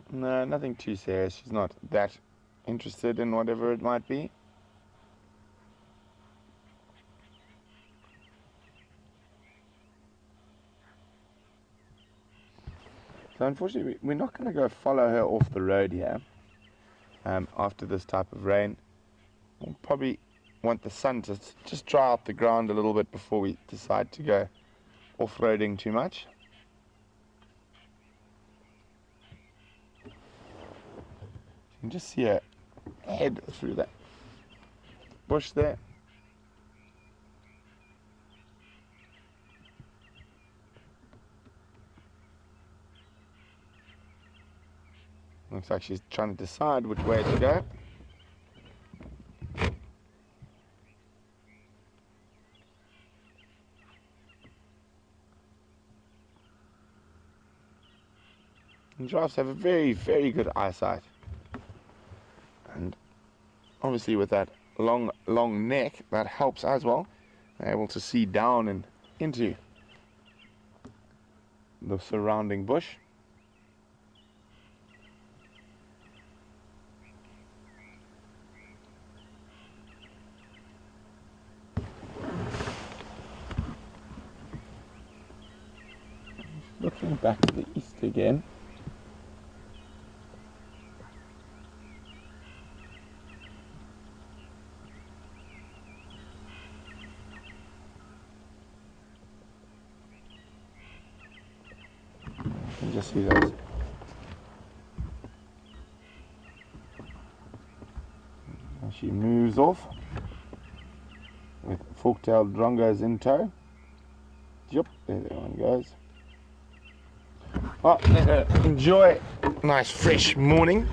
No, nothing too serious. She's not that interested in whatever it might be. So unfortunately, we're not going to go follow her off the road here after this type of rain. We'll probably want the sun to just dry out the ground a little bit before we decide to go off-roading too much. You can just see her head through that bush there. Looks like she's trying to decide which way to go. And giraffes have a very, very good eyesight. And obviously with that long neck, that helps as well. They're able to see down and into the surrounding bush. Looking back to the east again. You can just see those. And she moves off with fork-tailed drongos in tow. Yep, there that one goes. Well, let her enjoy a nice fresh morning.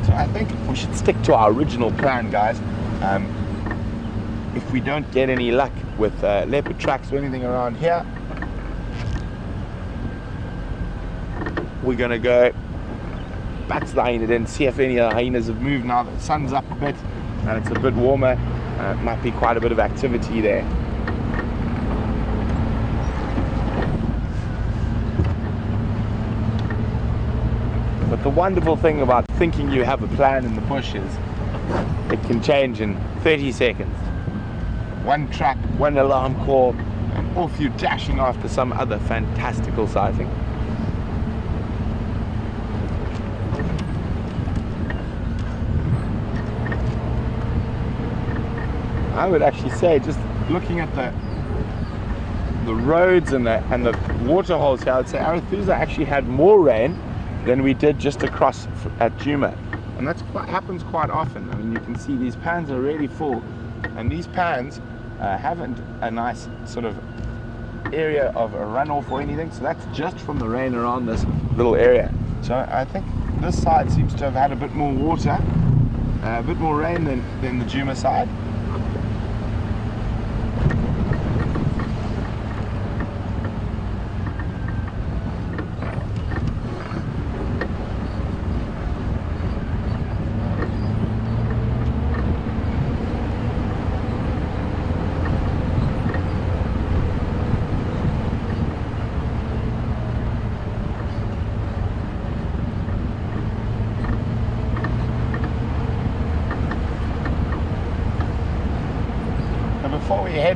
So I think we should stick to our original plan, guys. If we don't get any luck with leopard tracks or anything around here, we're going to go back to the hyena den, see if any of the hyenas have moved now that the sun's up a bit and it's a bit warmer. Might be quite a bit of activity there. But the wonderful thing about thinking you have a plan in the bush is it can change in 30 seconds. One track, one alarm call, and off you're dashing after some other fantastical sighting. I would actually say, just looking at the roads and the water holes here, I would say Arethusa actually had more rain than we did just across at Djuma, and that happens quite often. I mean, you can see these pans are really full, and these pans haven't a nice sort of area of a runoff or anything, so that's just from the rain around this little area. So I think this side seems to have had a bit more water, a bit more rain than the Djuma side.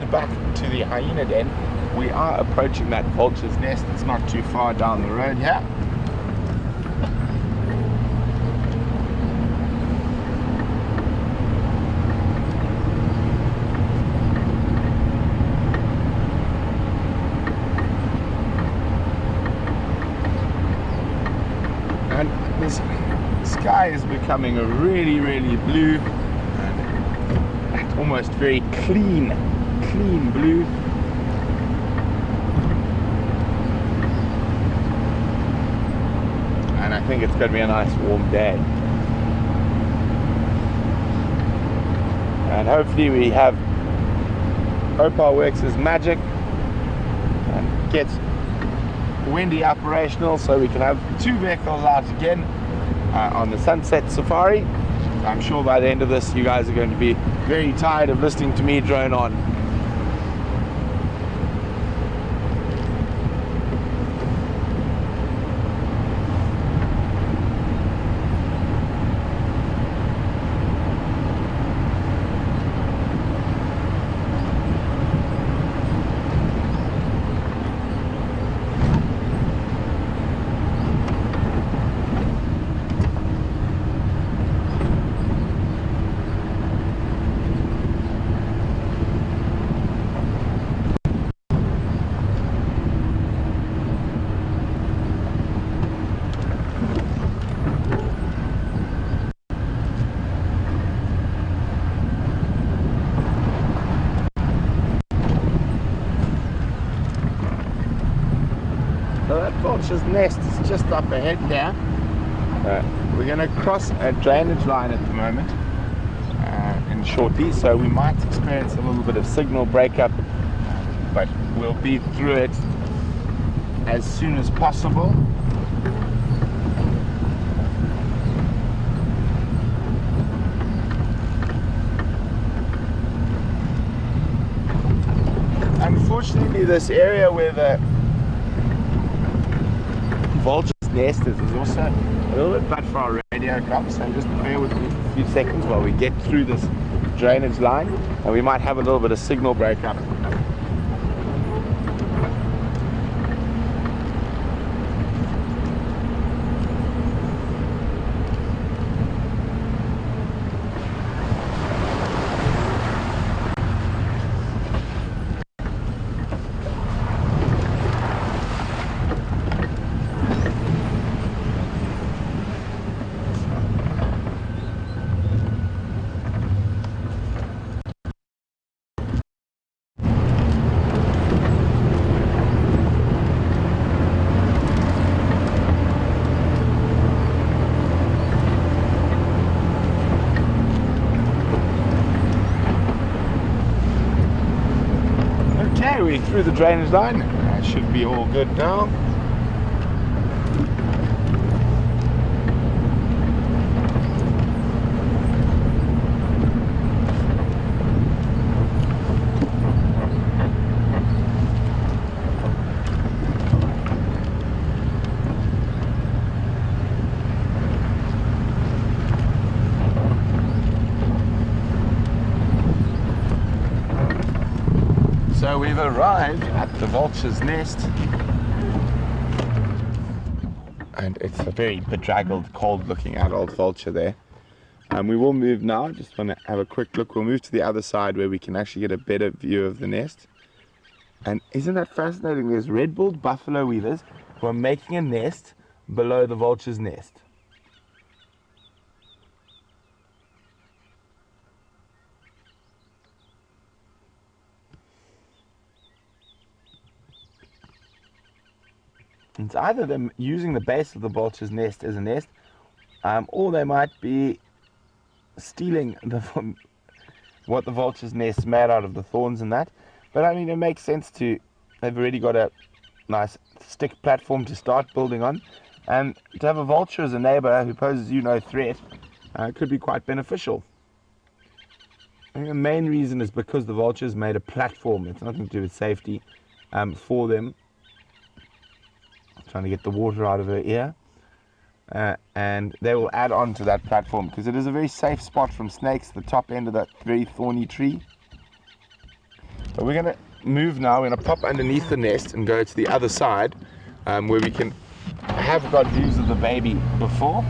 head back to the hyena den. We are approaching that vulture's nest. It's not too far down the road here. And this sky is becoming a really, really blue, and almost very clean blue. And I think it's going to be a nice warm day. And hopefully we hope our works is magic and gets Wendy operational so we can have 2 vehicles out again on the sunset safari. I'm sure by the end of this you guys are going to be very tired of listening to me drone on. So that vulture's nest is just up ahead here. We're going to cross a drainage line at the moment and shortly, so we might experience a little bit of signal breakup, but we'll be through it as soon as possible. Unfortunately, this area where the vulture's nest is also a little bit bad for our radio drop, so just bear with me for a few seconds while we get through this drainage line, and we might have a little bit of signal breakup. Okay, we're through the drainage line. Should be all good now. So we've arrived at the vulture's nest, and it's a very bedraggled, cold looking adult vulture there. And we will move now. Just want to have a quick look. We'll move to the other side where we can actually get a better view of the nest. And isn't that fascinating? There's red-billed buffalo weavers who are making a nest below the vulture's nest. It's either them using the base of the vulture's nest as a nest, or they might be stealing what the vulture's nest is made out of, the thorns and that. But I mean, it makes sense to, they've already got a nice stick platform to start building on, and to have a vulture as a neighbor who poses you no threat could be quite beneficial. I think the main reason is because the vulture's made a platform. It's nothing to do with safety for them. Trying to get the water out of her ear, and they will add on to that platform because it is a very safe spot from snakes, the top end of that very thorny tree. But we're going to move now. We're going to pop underneath the nest and go to the other side, where we can have got views of the baby before.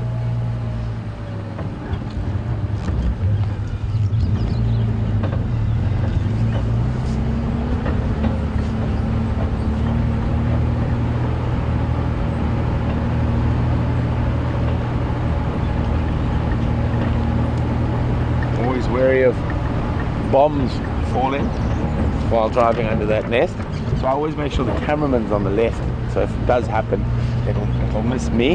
Always wary of bombs falling while driving under that nest, so I always make sure the cameraman's on the left, so if it does happen, it'll miss me.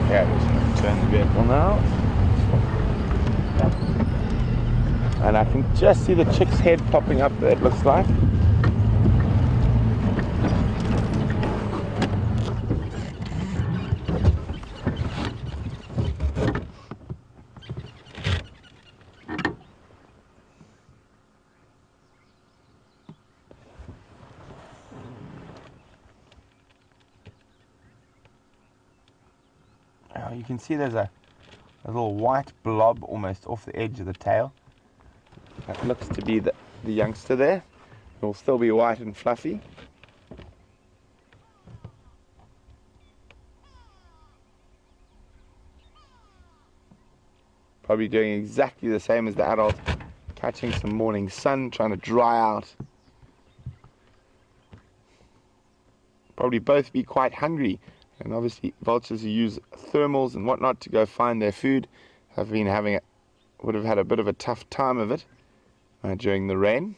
Okay, just turn the vehicle now, and I can just see the chick's head popping up there, it looks like. You can see there's a little white blob almost off the edge of the tail. That looks to be the youngster there. It will still be white and fluffy. Probably doing exactly the same as the adult, catching some morning sun, trying to dry out. Probably both be quite hungry. And obviously vultures who use thermals and whatnot to go find their food would have had a bit of a tough time of it during the rain.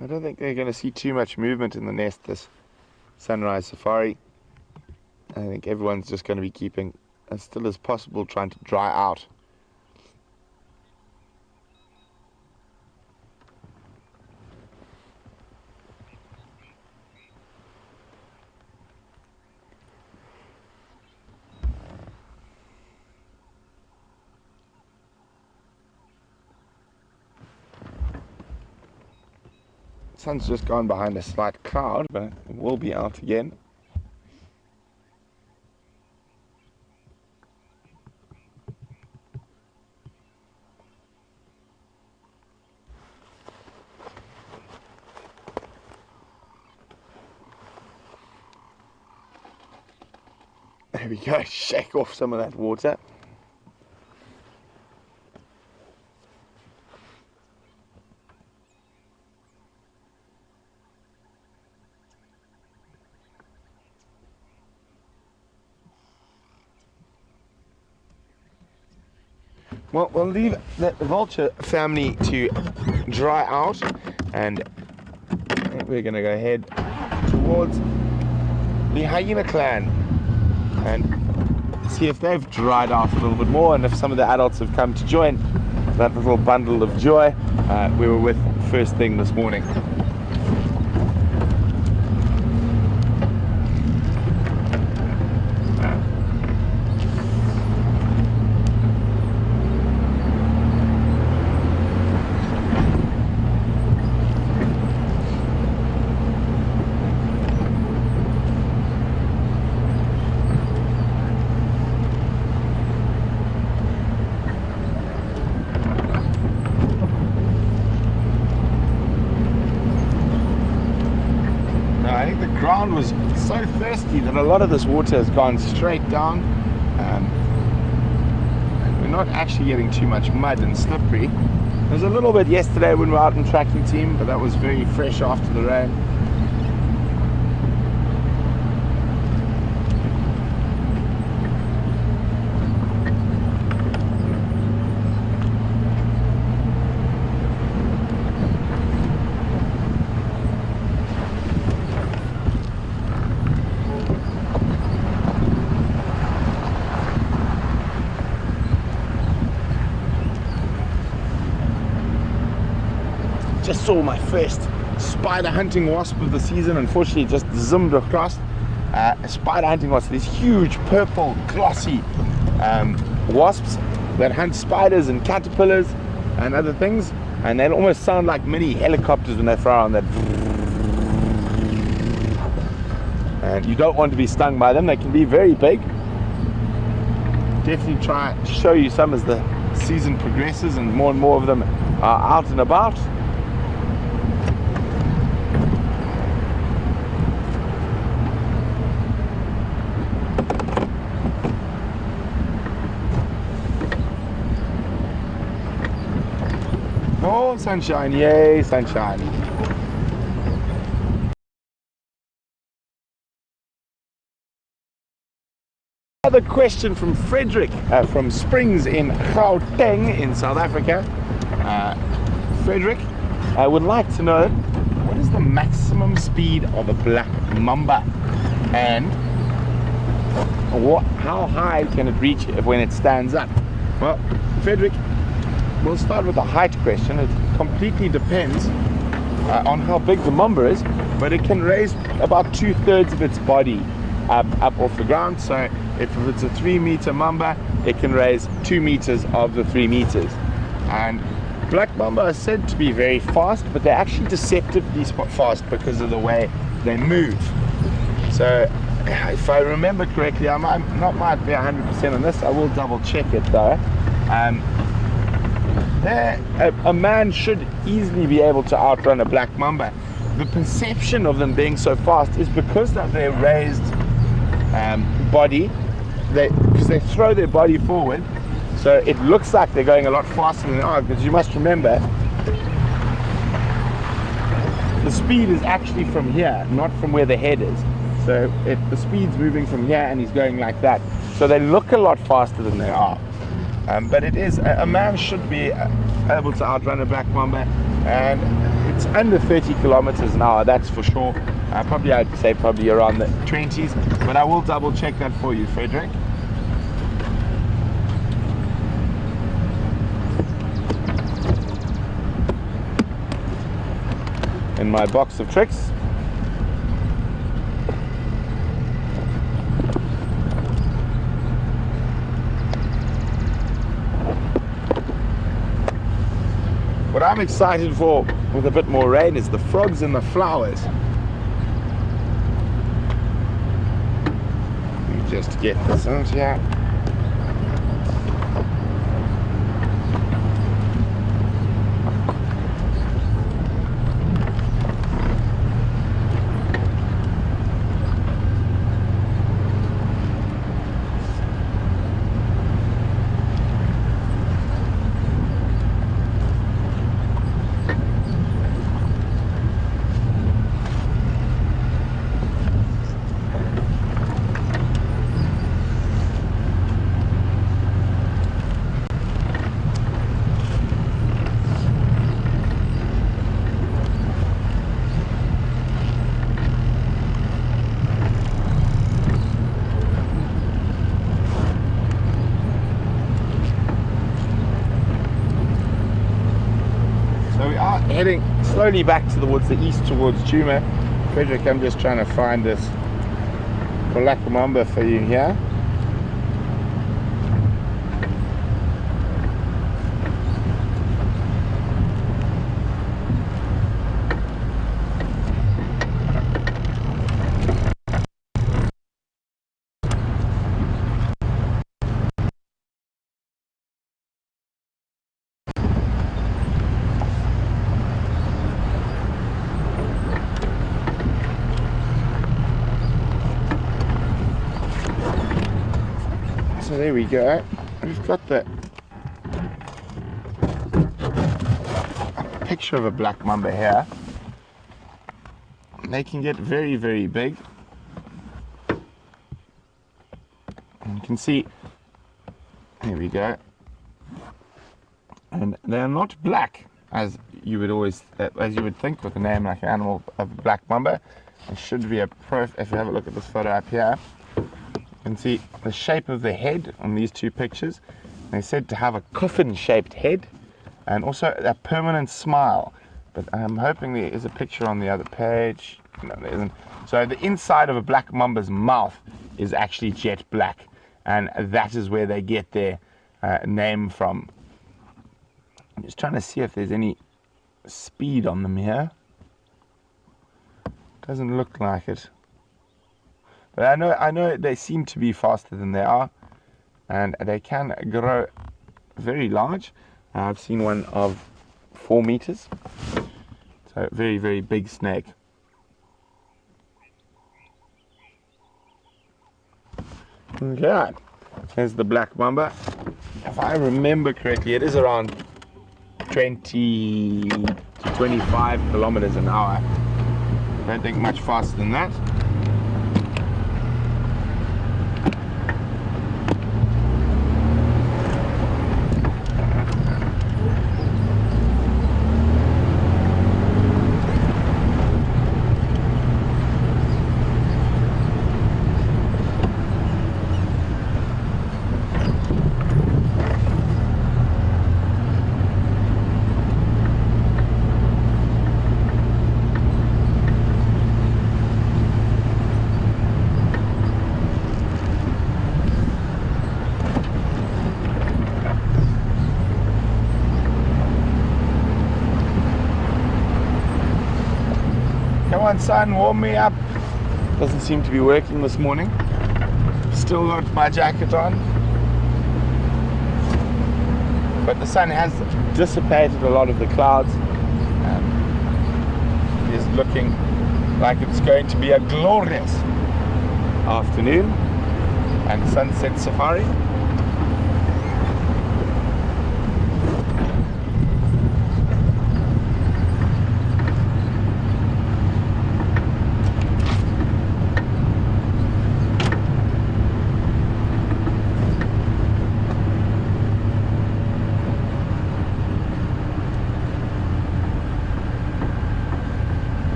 I don't think they're going to see too much movement in the nest this sunrise safari. I think everyone's just going to be keeping as still as possible, trying to dry out. Sun's just gone behind a slight cloud, but it will be out again. There we go, shake off some of that water. Well, we'll leave the vulture family to dry out, and we're going to go ahead towards the hyena clan and see if they've dried out a little bit more, and if some of the adults have come to join that little bundle of joy we were with first thing this morning. I think the ground was so thirsty that a lot of this water has gone straight down, and we're not actually getting too much mud and slippery. There was a little bit yesterday when we were out in tracking team, but that was very fresh after the rain. Just saw my first spider hunting wasp of the season. Unfortunately, it just zoomed across. Spider hunting wasps, these huge purple glossy wasps that hunt spiders and caterpillars and other things, and they almost sound like mini helicopters when they fly on that. And you don't want to be stung by them. They can be very big. Definitely try to show you some as the season progresses and more of them are out and about. Oh, sunshine, yay, sunshine. Another question from Frederick from Springs in Gauteng in South Africa. Frederick would like to know, what is the maximum speed of a black mamba, and how high can it reach when it stands up? Well, Frederick, we'll start with the height question. It completely depends on how big the mamba is, but it can raise about 2/3 of its body up off the ground. So if it's a 3-meter mamba, it can raise 2 meters of the 3 meters. And black mamba are said to be very fast, but they're actually deceptively fast because of the way they move. So if I remember correctly, I might be 100% on this. I will double check it though. A man should easily be able to outrun a black mamba. The perception of them being so fast is because of their raised body, because they throw their body forward, so it looks like they're going a lot faster than they are, because you must remember the speed is actually from here, not from where the head is. So the speed's moving from here and he's going like that, so they look a lot faster than they are. But it is, a man should be able to outrun a black mamba, and it's under 30 kilometers an hour, that's for sure. I'd say probably around the 20s, but I will double check that for you, Frederick. In my box of tricks. What I'm excited for with a bit more rain is the frogs and the flowers. Let me just get this out here. Heading slowly back towards the east, towards Chuma. Frederick, I'm just trying to find this black mamba for you here. So there we go. We've got a picture of a black mamba here. They can get very, very big. And you can see, here we go. And they are not black, as you would think with a name like an animal of a black mamba. It should be if you have a look at this photo up here. You can see the shape of the head on these two pictures. They're said to have a coffin-shaped head and also a permanent smile. But I'm hoping there is a picture on the other page. No, there isn't. So the inside of a black mamba's mouth is actually jet black, and that is where they get their name from. I'm just trying to see if there's any speed on them here. Doesn't look like it. But I know they seem to be faster than they are, and they can grow very large. I've seen one of 4 meters. So very, very big snake. Okay, there's the black mamba. If I remember correctly, it is around 20 to 25 kilometers an hour. I don't think much faster than that. Come on, son, warm me up. Doesn't seem to be working this morning. Still got my jacket on. But the sun has dissipated a lot of the clouds. It is looking like it's going to be a glorious afternoon and sunset safari.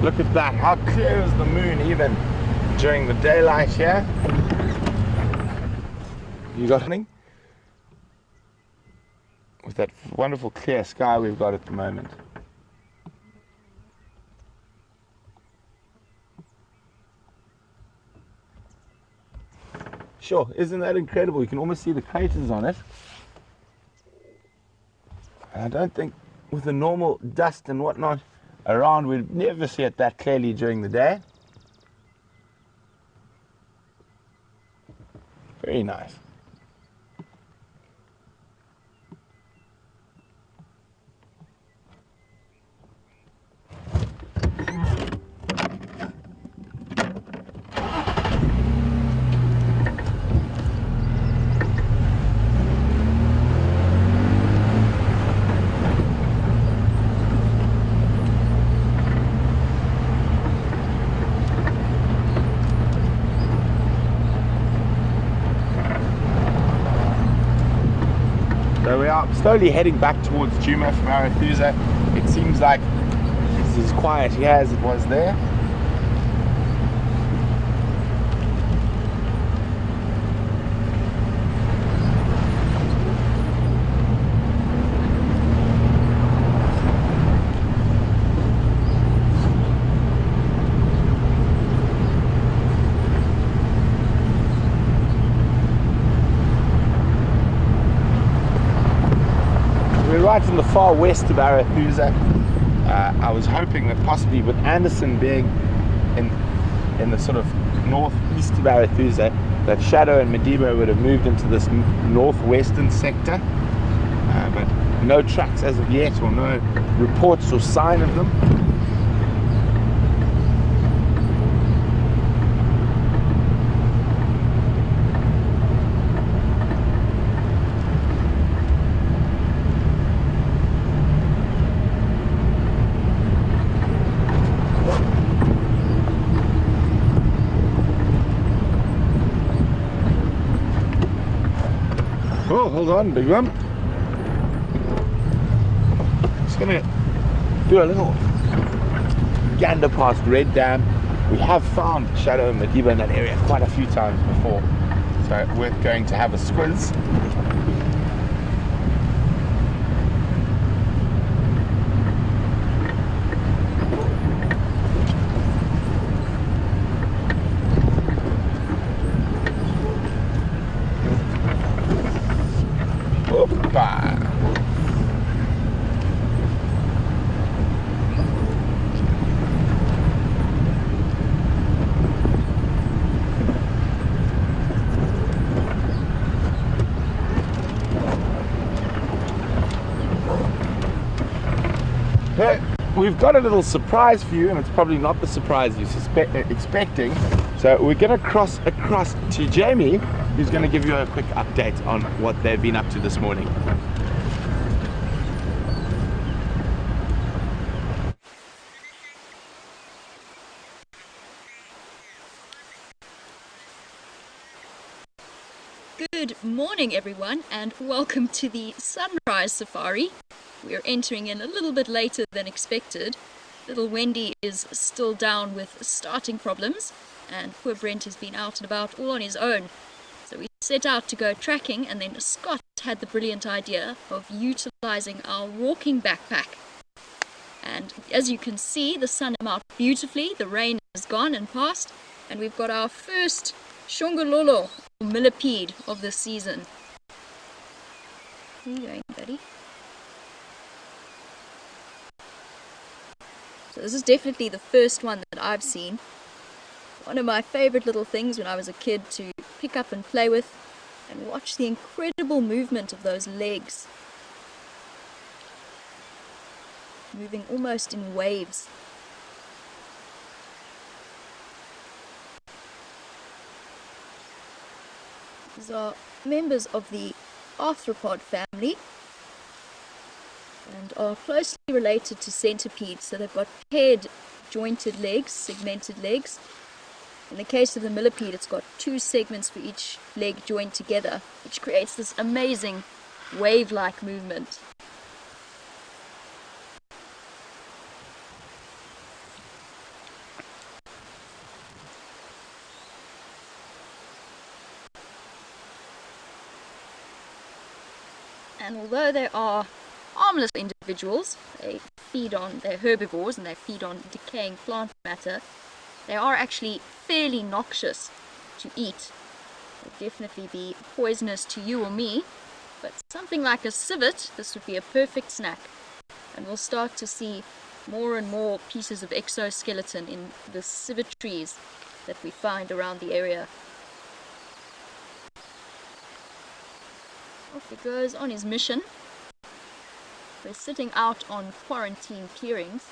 Look at that, how clear is the moon even during the daylight here. You got anything? With that wonderful clear sky we've got at the moment. Sure, isn't that incredible? You can almost see the craters on it. And I don't think with the normal dust and whatnot around, we'd never see it that clearly during the day. Very nice. So we are slowly heading back towards Djuma from Arathusa. It seems like it's as quiet here as it was there. Right in the far west of Arathusa. I was hoping that possibly with Anderson being in the sort of northeast of Arathusa, that Shadow and Madiba would have moved into this northwestern sector, but no tracks as of yet, or no reports or sign of them. hold on, big one. Just gonna do a little gander past Red Dam. We have found Shadow and Madiba in that area quite a few times before, so we're going to have a squiz. Opa. Okay, we've got a little surprise for you, and it's probably not the surprise you're expecting. So we're going to cross across to Jamie, who's going to give you a quick update on what they've been up to this morning. Good morning everyone, and welcome to the sunrise safari. We are entering in a little bit later than expected. Little Wendy is still down with starting problems, and poor Brent has been out and about all on his own. So we set out to go tracking, and then Scott had the brilliant idea of utilizing our walking backpack. And as you can see, the sun came out beautifully, the rain is gone and past, and we've got our first shongololo, or millipede, of the season. Where are you going, buddy? So this is definitely the first one that I've seen. One of my favorite little things when I was a kid to pick up and play with, and watch the incredible movement of those legs. Moving almost in waves. These are members of the arthropod family and are closely related to centipedes, so they've got paired jointed legs, segmented legs. In the case of the millipede, it's got two segments for each leg joined together, which creates this amazing wave-like movement. And although they are harmless individuals, they're herbivores and they feed on decaying plant matter, they are actually fairly noxious to eat. They'll definitely be poisonous to you or me, but something like a civet, this would be a perfect snack. And we'll start to see more and more pieces of exoskeleton in the civet trees that we find around the area. Off he goes on his mission. We're sitting out on quarantine clearings.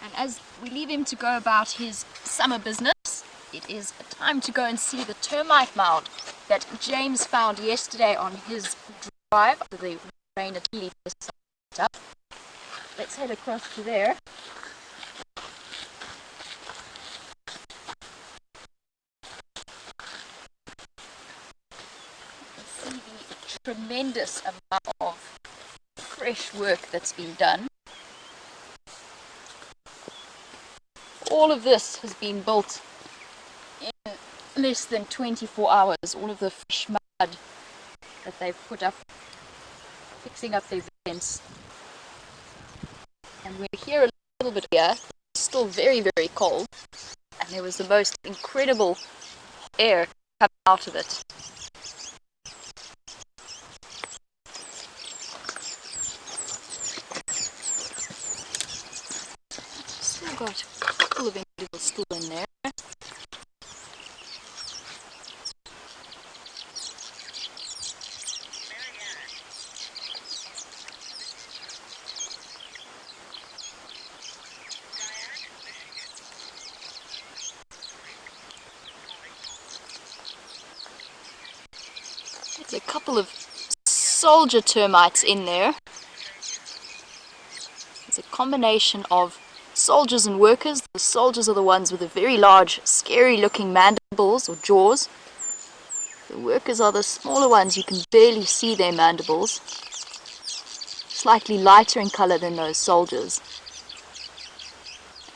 And as we leave him to go about his summer business, it is time to go and see the termite mound that James found yesterday on his drive after the rain had really set up. Let's head across to there. See the tremendous amount of fresh work that's been done. All of this has been built in less than 24 hours. All of the fresh mud that they've put up, fixing up their vents. And we're here a little bit here, it's still very, very cold, and there was the most incredible air coming out of it. Still got a couple of individuals still in there. There's a couple of soldier termites in there. combination of soldiers and workers. The soldiers are the ones with the very large, scary-looking mandibles or jaws. The workers are the smaller ones. You can barely see their mandibles. Slightly lighter in color than those soldiers.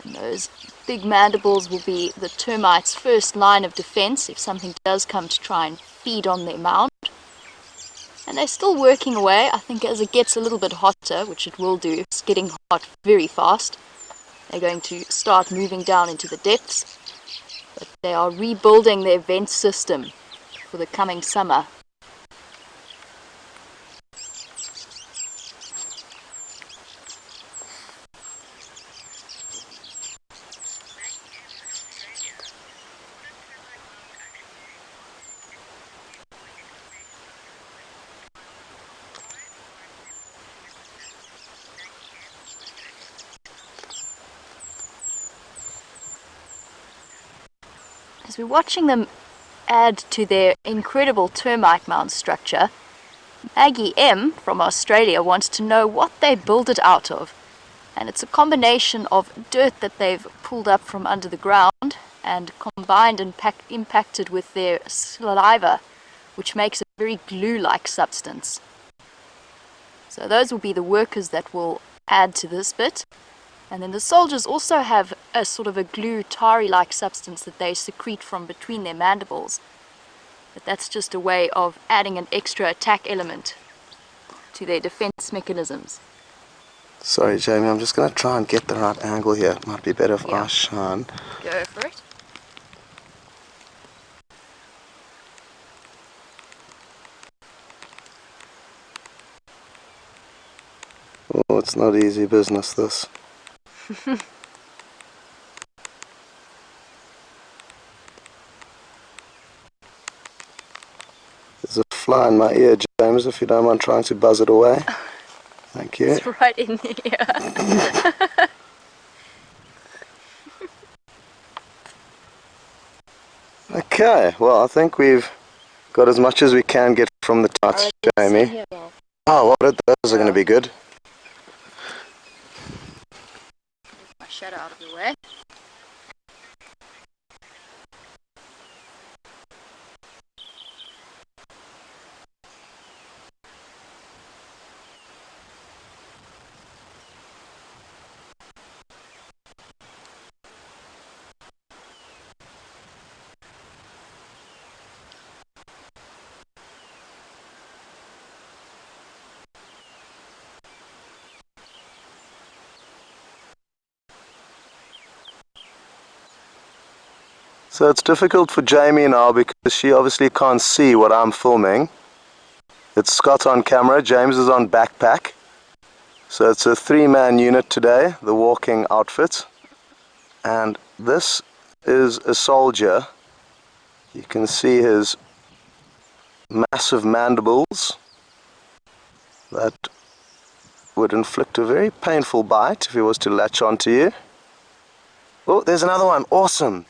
And those big mandibles will be the termites' first line of defense if something does come to try and feed on their mound. And they're still working away. I think as it gets a little bit hotter, which it will do, it's getting hot very fast, they're going to start moving down into the depths. But they are rebuilding their vent system for the coming summer. As we're watching them add to their incredible termite mound structure, Maggie M from Australia wants to know what they build it out of. And it's a combination of dirt that they've pulled up from under the ground and combined and impacted with their saliva, which makes a very glue-like substance. So those will be the workers that will add to this bit. And then the soldiers also have a sort of a glue, tarry-like substance that they secrete from between their mandibles. But that's just a way of adding an extra attack element to their defense mechanisms. Sorry, Jamie, I'm just going to try and get the right angle here. It might be better if I shine. Go for it. Oh, it's not easy business, this. There's a fly in my ear, James, if you don't mind trying to buzz it away. Thank you. It's right in the ear. Okay, well, I think we've got as much as we can get from the touch, Jamie. Oh, well, those are going to be good. My shadow out of the way. So it's difficult for Jamie now because she obviously can't see what I'm filming. It's Scott on camera, James is on backpack. So it's a three-man unit today, the walking outfit. And this is a soldier. You can see his massive mandibles that would inflict a very painful bite if he was to latch onto you. Oh, there's another one, awesome.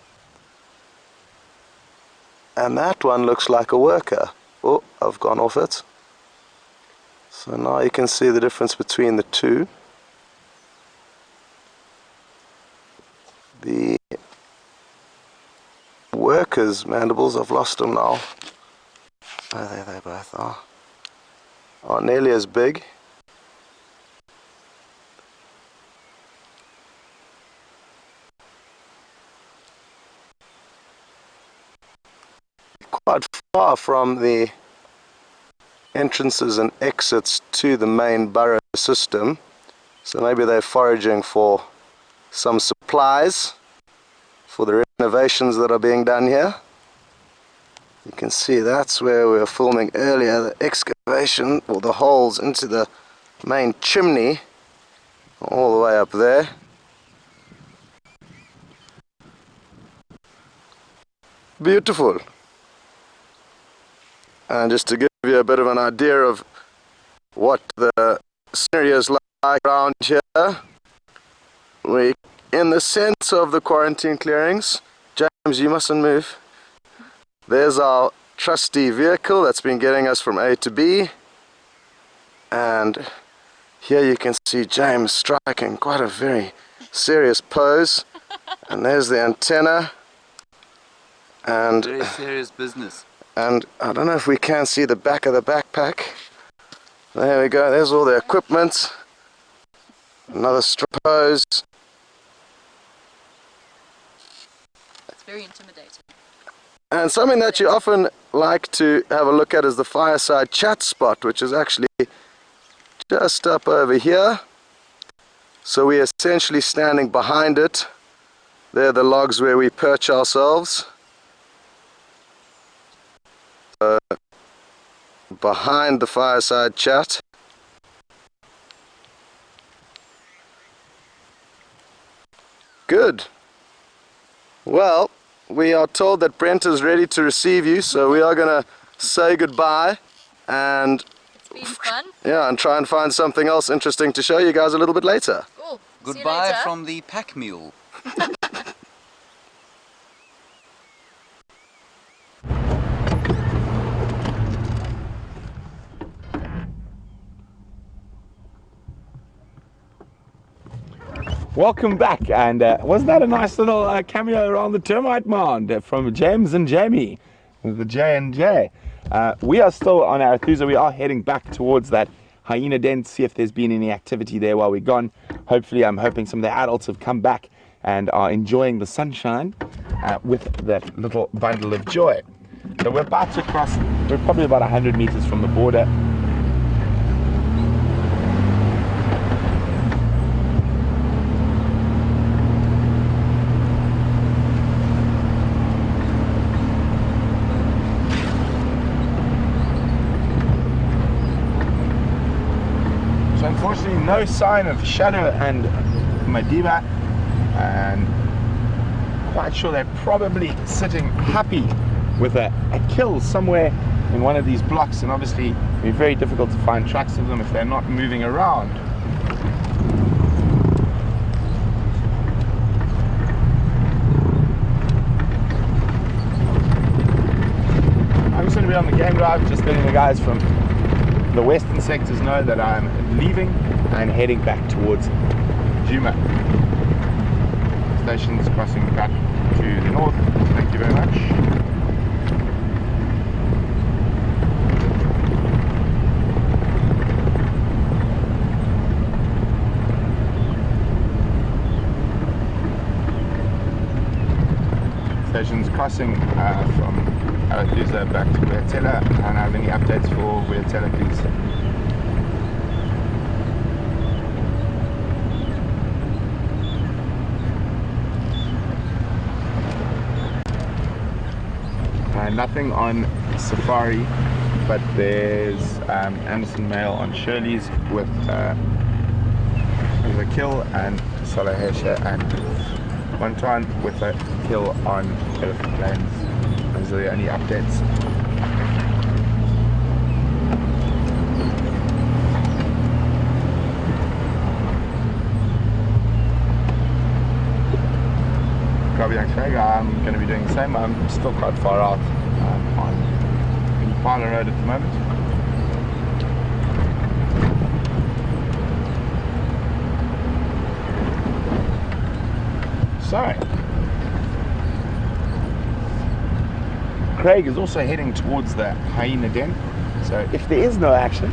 And that one looks like a worker. Oh, I've gone off it. So now you can see the difference between the two. The workers' mandibles, I've lost them now. Oh, there they both are nearly as big. Quite far from the entrances and exits to the main burrow system, so maybe they're foraging for some supplies for the renovations that are being done here. You can see that's where we were filming earlier, the excavation or the holes into the main chimney all the way up there. Beautiful. And just to give you a bit of an idea of what the scenery is like around here, we're in the centre of the quarantine clearings. James, you mustn't move. There's our trusty vehicle that's been getting us from A to B. And Here you can see James striking quite a very serious pose. And there's the antenna. And Very serious business. And I don't know if we can see the back of the backpack. There we go, there's all the equipment. Another strip pose. It's very intimidating. And something that you often like to have a look at is the fireside chat spot, which is actually just up over here. So we're essentially standing behind it. There are the logs where we perch ourselves. Behind the fireside chat. Good. Well, we are told that Brent is ready to receive you, so we are going to say goodbye and It's been fun. yeah, and try and find something else interesting to show you guys a little bit later. Cool. Goodbye from the pack mule. Welcome back, and wasn't that a nice little cameo around the termite mound from James and Jamie with the J&J. We are still on Arathusa. We are heading back towards that hyena den to see if there's been any activity there while we're gone. Hopefully, I'm hoping some of the adults have come back and are enjoying the sunshine with that little bundle of joy. So we're about to cross, we're probably about 100 meters from the border. So unfortunately, no sign of Shadow and Madiba, and quite sure they're probably sitting happy with a kill somewhere in one of these blocks, and obviously it'd be very difficult to find tracks of them if they're not moving around. I'm just going to be on the game drive, just letting the guys from the western sectors know that I'm leaving and heading back towards Juma. Stations crossing back to the north. Thank you very much. Stations crossing from Arathusa back to Wiyatela. I don't have any updates for Wiyatela, please. Nothing on Safari, but there's Anderson Mail on Shirley's with a kill, and Salahesha and Montan with a kill on Elephant Plains. Those are the only updates. I'm going to be doing the same. I'm still quite far out on Impala Road at the moment. So, Craig is also heading towards the hyena den. So if there is no action,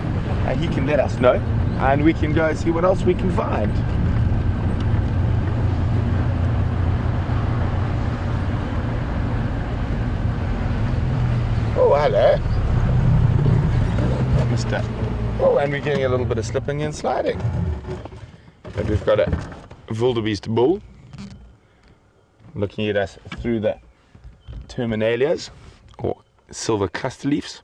he can let us know and we can go see what else we can find. Oh, hello, Mr. Oh, and we're getting a little bit of slipping and sliding. And we've got a wildebeest bull looking at us through the terminalias, or silver cluster leaves.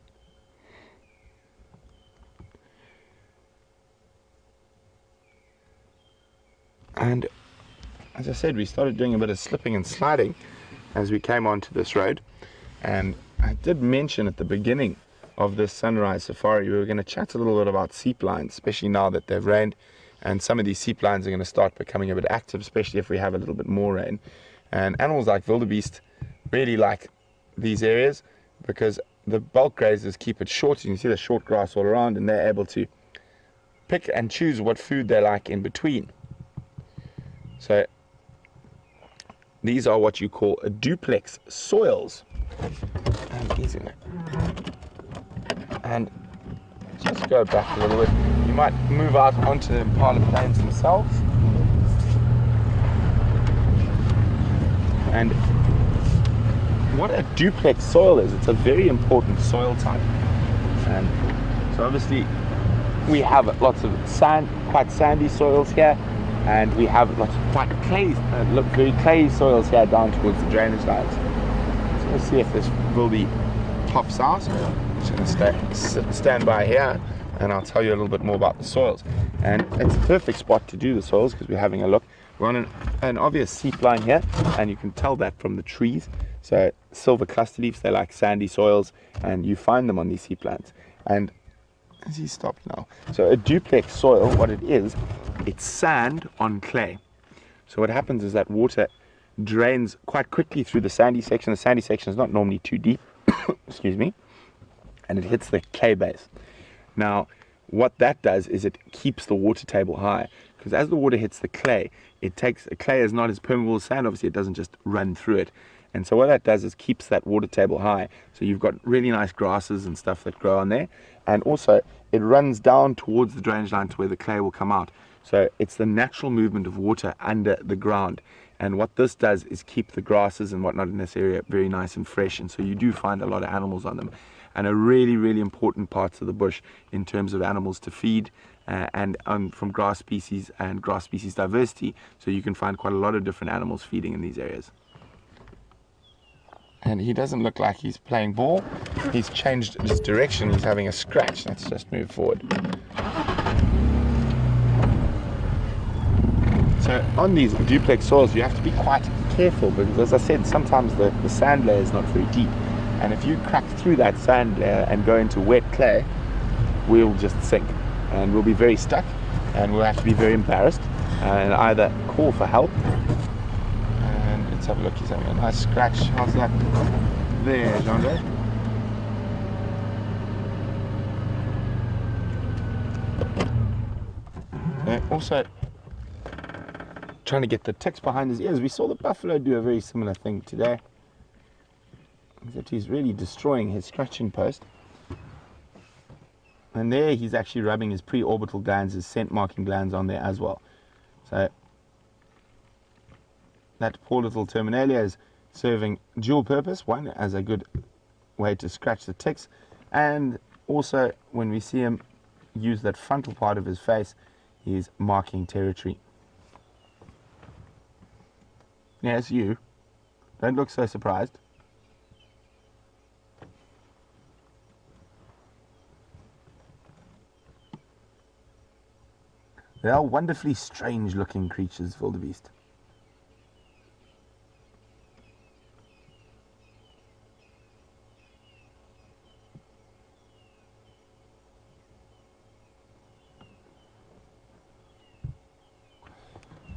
And as I said, we started doing a bit of slipping and sliding as we came onto this road. And I did mention at the beginning of this sunrise safari we were going to chat a little bit about seep lines, especially now that they've rained, and some of these seep lines are going to start becoming a bit active, especially if we have a little bit more rain. And animals like wildebeest really like these areas because the bulk grazers keep it short. You can see the short grass all around, and they're able to pick and choose what food they like in between. So these are what you call a duplex soils. And just go back a little bit. You might move out onto the Impala plains themselves. And what a duplex soil is, it's a very important soil type. And so obviously we have lots of sand, quite sandy soils here, and we have lots of quite very clayey soils here down towards the drainage lines. So let's see if this wildy pops out. I'm just going to stand by here and I'll tell you a little bit more about the soils. And it's a perfect spot to do the soils because we're having a look. We're on an obvious seep line here, and you can tell that from the trees. So silver cluster leaves, they like sandy soils, and you find them on these seep lines. And has he stopped now? So a duplex soil, what it is, it's sand on clay. So what happens is that water drains quite quickly through the sandy section. The sandy section is not normally too deep, excuse me, and it hits the clay base. Now, what that does is it keeps the water table high, because as the water hits the clay, clay is not as permeable as sand. Obviously, it doesn't just run through it. And so what that does is keeps that water table high. So you've got really nice grasses and stuff that grow on there. And also, it runs down towards the drainage line to where the clay will come out. So it's the natural movement of water under the ground. And what this does is keep the grasses and whatnot in this area very nice and fresh. And so you do find a lot of animals on them. And a really, really important parts of the bush in terms of animals to feed and from grass species and grass species diversity. So you can find quite a lot of different animals feeding in these areas. And he doesn't look like he's playing ball. He's changed his direction. He's having a scratch. Let's just move forward. So on these duplex soils, you have to be quite careful because, as I said, sometimes the sand layer is not very deep. And if you crack through that sand layer and go into wet clay, we'll just sink. And we'll be very stuck. And we'll have to be very embarrassed and either call for help. And let's have a look. He's having a nice scratch. How's that? There, Jean-Jacques. Also, trying to get the ticks behind his ears. We saw the buffalo do a very similar thing today, except he's really destroying his scratching post. And there he's actually rubbing his pre-orbital glands, his scent marking glands on there as well. So that poor little terminalia is serving dual purpose. One, as a good way to scratch the ticks, and also when we see him use that frontal part of his face, he's marking territory. Yes, you. Don't look so surprised. They are wonderfully strange looking creatures, wildebeest.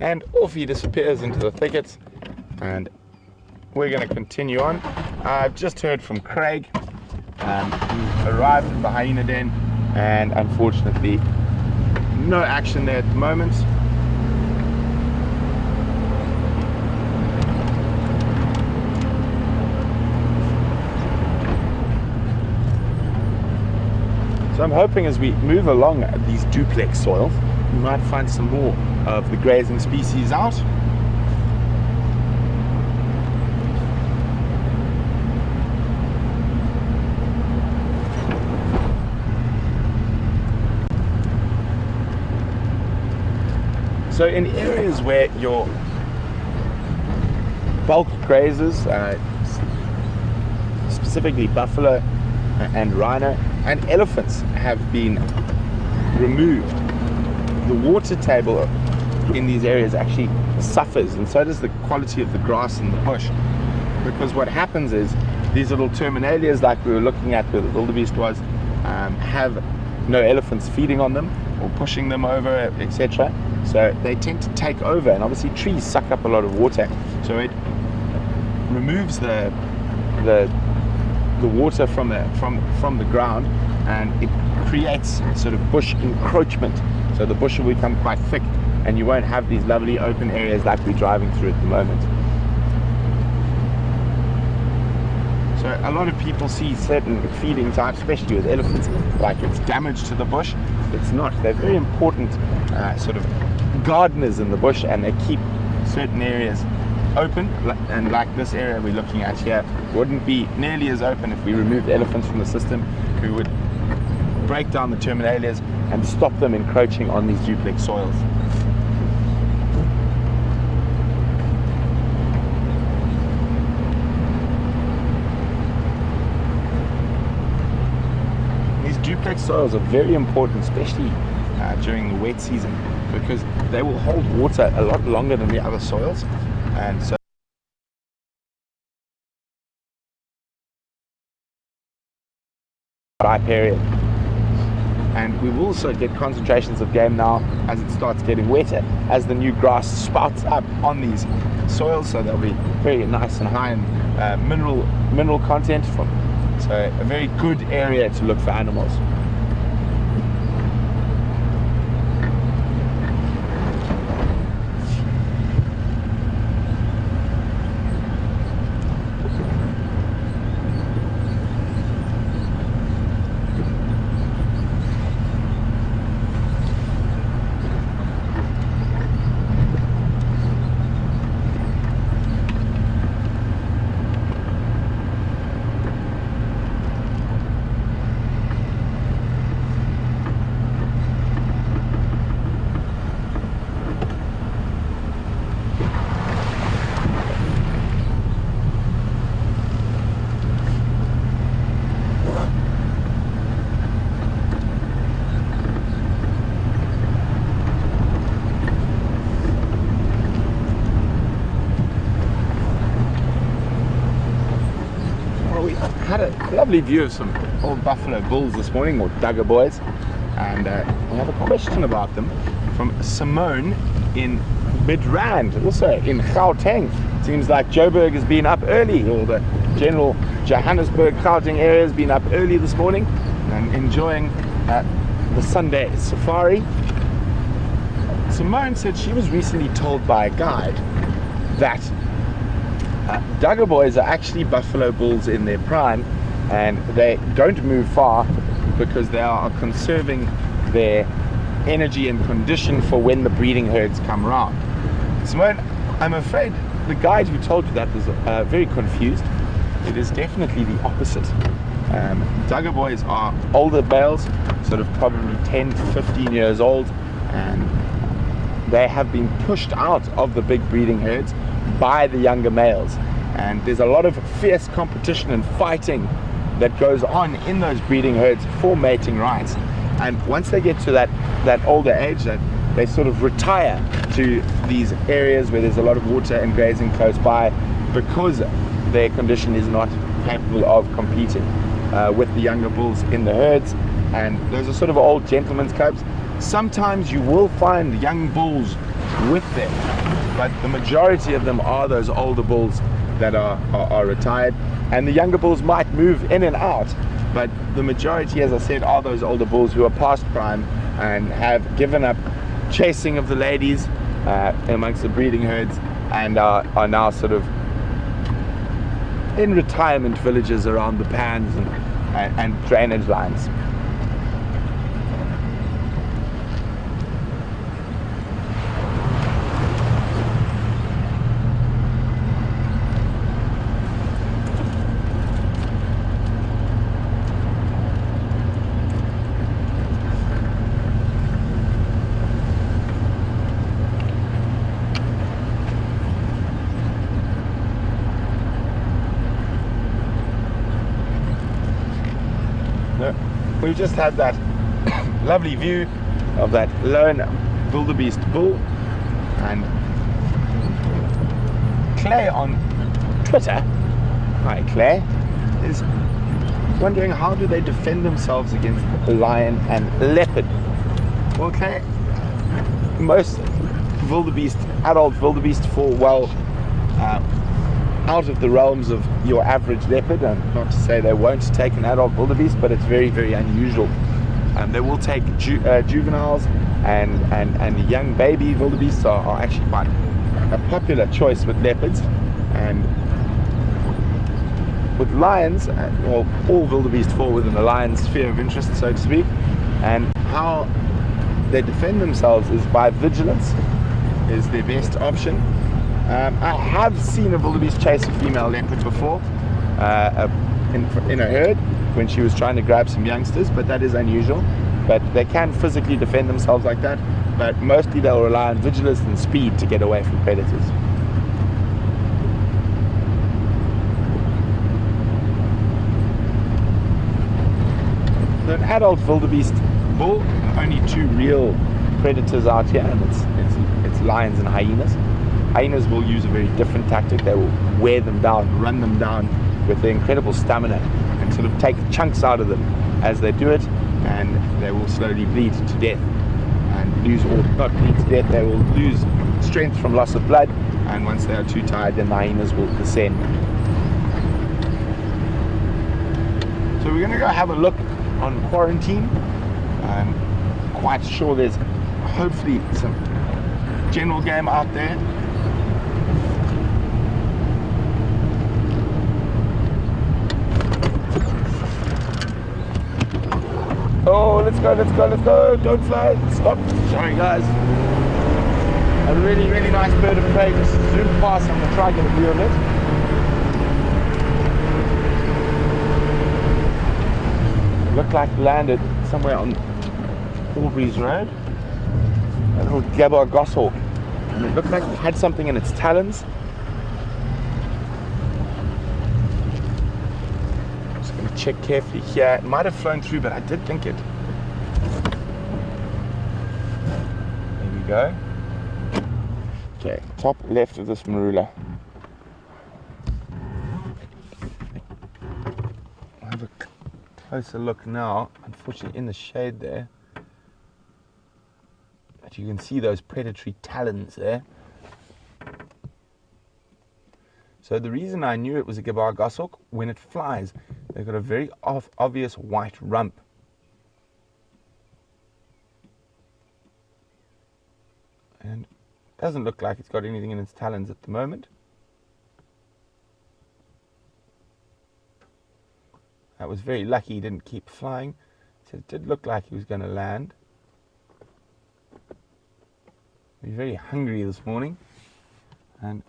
And off he disappears into the thickets, and we're going to continue on. I've just heard from Craig. He arrived at the hyena den, and unfortunately no action there at the moment. So I'm hoping as we move along these duplex soils, we might find some more of the grazing species out. So in areas where your bulk grazers, specifically buffalo and rhino and elephants, have been removed, the water table in these areas actually suffers, and so does the quality of the grass in the bush, because what happens is these little terminalias, like we were looking at where the wildebeest was, have no elephants feeding on them or pushing them over, etc. So they tend to take over, and obviously trees suck up a lot of water, so it removes the water from the ground, and it creates sort of bush encroachment So the bush will become quite thick and you won't have these lovely open areas like we're driving through at the moment. So a lot of people see certain feeding types, especially with elephants, like it's damage to the bush. It's not. They're very important sort of gardeners in the bush, and they keep certain areas open, and like this area we're looking at here wouldn't be nearly as open if we removed elephants from the system, who would break down the terminalias and stop them encroaching on these duplex soils. Duplex soils are very important, especially during the wet season, because they will hold water a lot longer than the other soils, and so dry period. And we will also get concentrations of game now as it starts getting wetter, as the new grass sprouts up on these soils, so they'll be very nice and high in mineral content. So a very good area to look for animals. Had a lovely view of some old buffalo bulls this morning, or Duggar boys, and we have a question about them from Simone in Midrand, also in Gauteng. Seems like Joburg has been up early, or the general Johannesburg, Gauteng area has been up early this morning and enjoying the Sunday safari. Simone said she was recently told by a guide that Duggar boys are actually buffalo bulls in their prime, and they don't move far because they are conserving their energy and condition for when the breeding herds come around. Simone, I'm afraid the guide who told you that was very confused. It is definitely the opposite. Duggar boys are older males, sort of probably 10 to 15 years old, and they have been pushed out of the big breeding herds by the younger males, and there's a lot of fierce competition and fighting that goes on in those breeding herds for mating rights. And once they get to that older age, that they sort of retire to these areas where there's a lot of water and grazing close by, because their condition is not capable of competing with the younger bulls in the herds. And those are sort of old gentlemen's clubs. Sometimes you will find young bulls with them, but the majority of them are those older bulls that are retired, and the younger bulls might move in and out, but the majority, as I said, are those older bulls who are past prime and have given up chasing of the ladies amongst the breeding herds, and are now sort of in retirement villages around the pans and drainage lines. We've just had that lovely view of that lone wildebeest bull, and Claire on Twitter, hi Claire, is wondering how do they defend themselves against lion and leopard. Well Claire, most adult wildebeest fall well out of the realms of your average leopard, and not to say they won't take an adult wildebeest, but it's very, very unusual. They will take juveniles and young baby wildebeests are actually quite a popular choice with leopards. And with lions, well, all wildebeest fall within the lion's sphere of interest, so to speak. And how they defend themselves is by vigilance, is their best option. I have seen a wildebeest chase a female leopard before in a herd when she was trying to grab some youngsters, but that is unusual. But they can physically defend themselves like that, but mostly they'll rely on vigilance and speed to get away from predators. So an adult wildebeest bull, only two real predators out here, and it's lions and hyenas. Hyenas will use a very different tactic. They will wear them down, run them down with their incredible stamina, and sort of take chunks out of them as they do it, and they will slowly bleed to death and lose, or not bleed to death, they will lose strength from loss of blood, and once they are too tired, then the hyenas will descend. So we're going to go have a look on quarantine. I'm quite sure there's hopefully some general game out there. Oh, let's go, let's go, let's go. Don't fly. Stop. Sorry, guys. A really, really nice bird of prey just zoomed past. I'm going to try and get a view of it. Looked like it landed somewhere on Aubrey's Road. A little gabbar goshawk. And it looked like it had something in its talons. Just going to check carefully here. It might have flown through, but I did think it. There we go. Okay, top left of this marula. I'll have a closer look now. Unfortunately in the shade there, but you can see those predatory talons there. So the reason I knew it was a gabbar goshawk, when it flies, they've got a very obvious white rump. And it doesn't look like it's got anything in its talons at the moment. That was very lucky he didn't keep flying. So it did look like he was going to land. He's very hungry this morning, and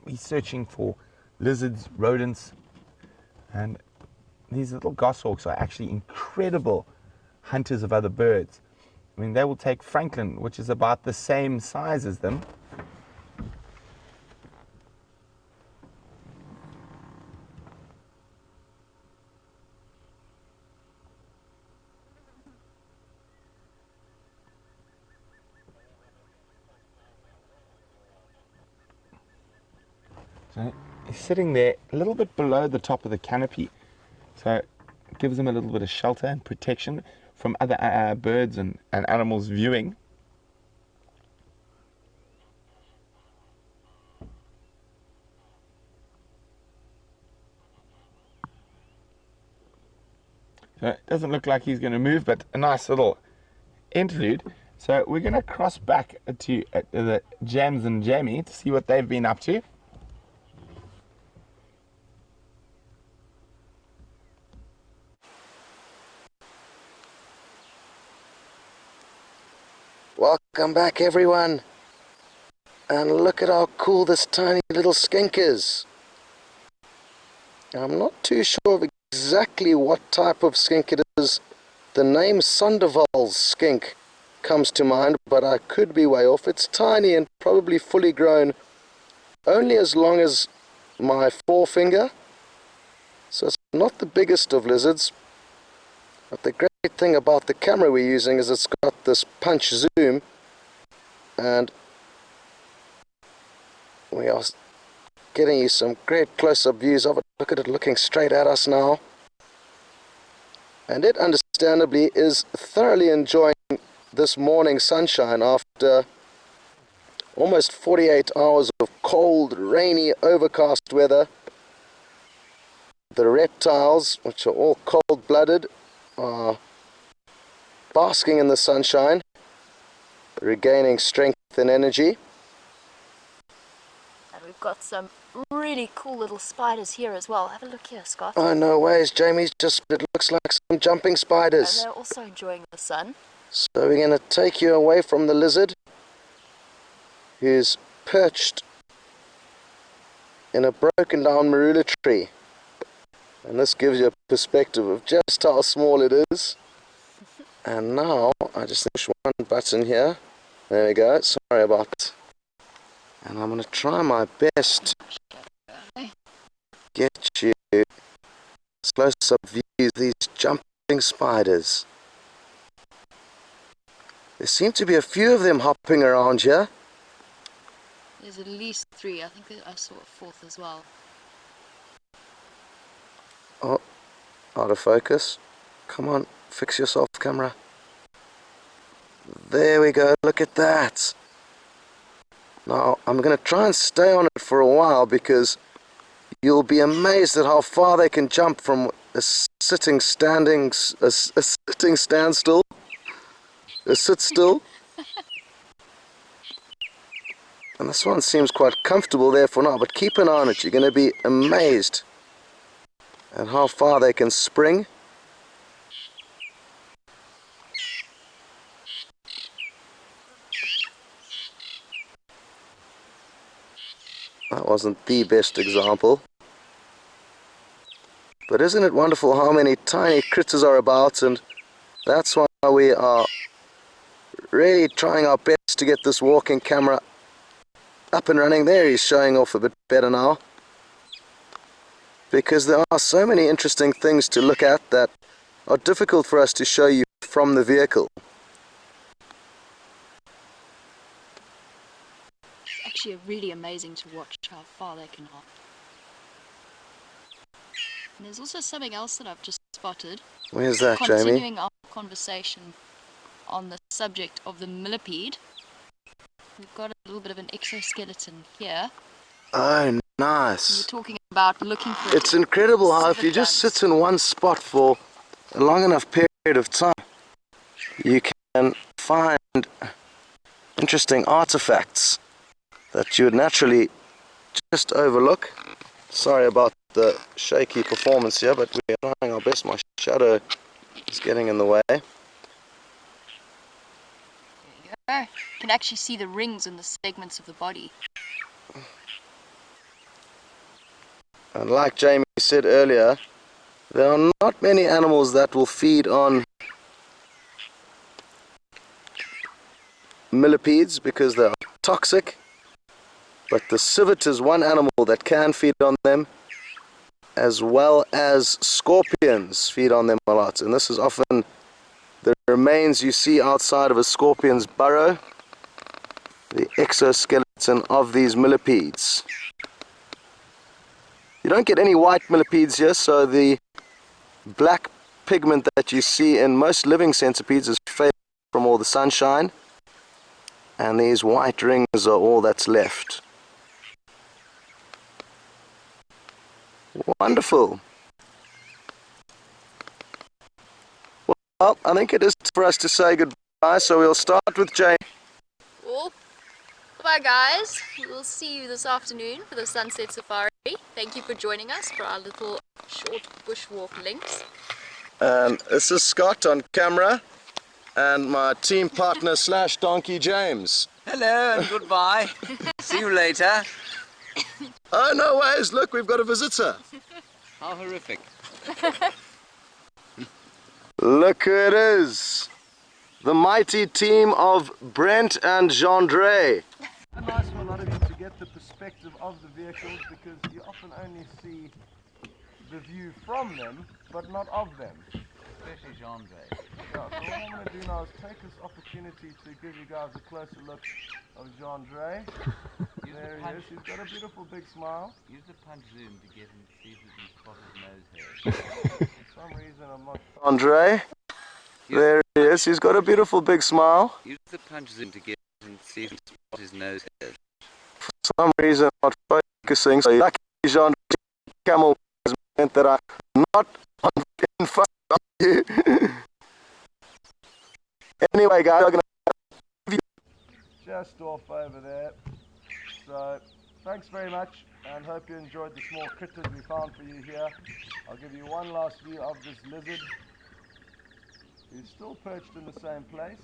he's searching for lizards, rodents, and these little goshawks are actually incredible hunters of other birds. I mean, they will take Franklin, which is about the same size as them, so he's sitting there a little bit below the top of the canopy, so it gives him a little bit of shelter and protection from other birds and animals viewing. So it doesn't look like he's going to move, but a nice little interlude. So we're going to cross back to the Jams and Jamie to see what they've been up to. Welcome back, everyone, and look at how cool this tiny little skink is. I'm not too sure of exactly what type of skink it is. The name Sandoval's skink comes to mind, but I could be way off. It's tiny and probably fully grown, only as long as my forefinger, so it's not the biggest of lizards. But the great thing about the camera we're using is it's got this punch zoom, and we are getting you some great close-up views of it. Look at it looking straight at us now, and it understandably is thoroughly enjoying this morning sunshine after almost 48 hours of cold, rainy, overcast weather. The reptiles, which are all cold-blooded, are basking in the sunshine, regaining strength and energy. And we've got some really cool little spiders here as well. Have a look here, Scott. Oh, no ways, Jamie's just, it looks like some jumping And spiders. they're also enjoying the sun. So we're going to take you away from the lizard, who's perched in a broken down marula tree. And this gives you a perspective of just how small it is. And now I just push one button here. There we go. Sorry about that. And I'm going to try my best to get you close-up views of these jumping spiders. There seem to be a few of them hopping around here. There's at least 3. I think that I saw a 4th as well. Oh, out of focus. Come on, fix yourself, camera. There we go, look at that. Now, I'm going to try and stay on it for a while because you'll be amazed at how far they can jump from a sitting standstill. A sit still. And this one seems quite comfortable there for now, but keep an eye on it. You're going to be amazed at how far they can spring. That wasn't the best example. But isn't it wonderful how many tiny critters are about, and that's why we are really trying our best to get this walking camera up and running. There, he's showing off a bit better now. Because there are so many interesting things to look at that are difficult for us to show you from the vehicle. It's actually really amazing to watch how far they can hop. And there's also something else that I've just spotted. Where's that, Jamie? Continuing our conversation on the subject of the millipede, we've got a little bit of an exoskeleton here. Oh, nice. We're talking about looking for... It's incredible how if you just sit in one spot for a long enough period of time, you can find interesting artifacts that you would naturally just overlook. Sorry about the shaky performance here, but we are trying our best. My shadow is getting in the way. There you go. You can actually see the rings and the segments of the body. And like Jamie said earlier, there are not many animals that will feed on millipedes because they are toxic. But the civet is one animal that can feed on them, as well as scorpions feed on them a lot. And this is often the remains you see outside of a scorpion's burrow, the exoskeleton of these millipedes. You don't get any white millipedes here, so the black pigment that you see in most living centipedes is faded from all the sunshine, and these white rings are all that's left. Wonderful. Well, I think it is for us to say goodbye, so we'll start with Jane. Cool. Bye guys. We'll see you this afternoon for the Sunset Safari. Thank you for joining us for our little short bushwalk links. And this is Scott on camera, and my team partner slash donkey James. Hello and goodbye. See you later. Oh, no ways, look, we've got a visitor. How horrific. Look who it is. The mighty team of Brent and Jean-Dre. It's nice for a lot of you to get the perspective of the vehicles because you often only see the view from them, but not of them. Especially Jean-Dre. Yeah, so what I'm going to do now is take this opportunity to give you guys a closer look of Jean-Dre. There he is, he's got a beautiful big smile. Use the punch zoom to get him to see if he can spot his nose hair. For some reason I'm not... Jean-Dre, there he is, he's got a beautiful big smile. Use the punch zoom to get him to see if he can spot his nose hair. For some reason I'm not focusing, so lucky Jean-Dre camel has meant that I'm not in front of you. Anyway, guys, I'm going to just off over there. So, thanks very much, and hope you enjoyed the small critters we found for you here. I'll give you one last view of this lizard. He's still perched in the same place.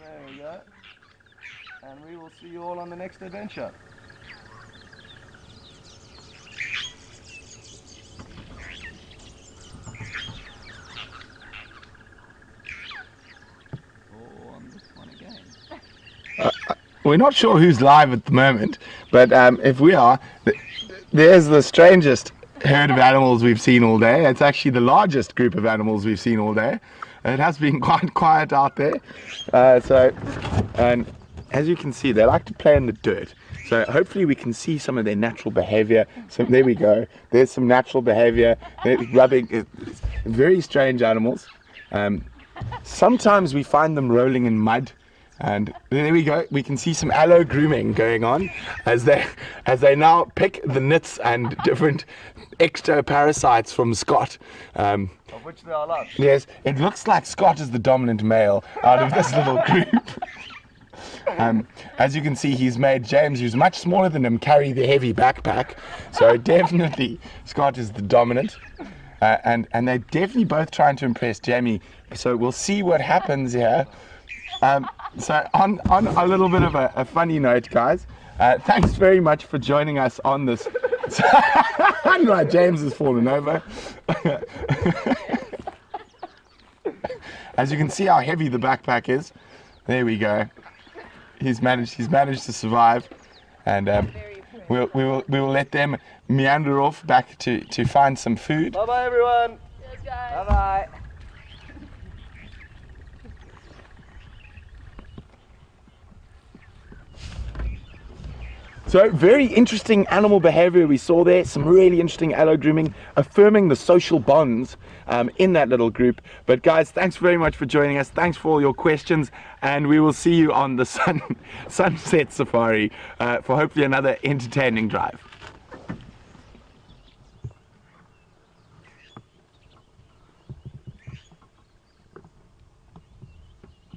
There we go. And we will see you all on the next adventure. Oh, on this one again. We're not sure who's live at the moment, but if we are, there's the strangest herd of animals we've seen all day. It's actually the largest group of animals we've seen all day. It has been quite quiet out there. And as you can see, they like to play in the dirt. So hopefully we can see some of their natural behavior. So there we go. There's some natural behavior. They're rubbing. It's very strange animals. Sometimes we find them rolling in mud. And there we go. We can see some aloe grooming going on as they now pick the nits and different ectoparasites from Scott. Of which there are lots. Yes, it looks like Scott is the dominant male out of this little group. As you can see, he's made James, who's much smaller than him, carry the heavy backpack. So definitely Scott is the dominant. And they're definitely both trying to impress Jamie. So we'll see what happens here. So on a little bit of a funny note, guys, thanks very much for joining us on this. Right, James has fallen over. As you can see how heavy the backpack is. There we go. He's managed to survive, and we will let them meander off back to find some food. Bye bye, everyone. Cheers, guys. Bye bye. So very interesting animal behavior we saw there, some really interesting aloe grooming, affirming the social bonds in that little group. But guys, thanks very much for joining us. Thanks for all your questions, and we will see you on the sunset safari for hopefully another entertaining drive.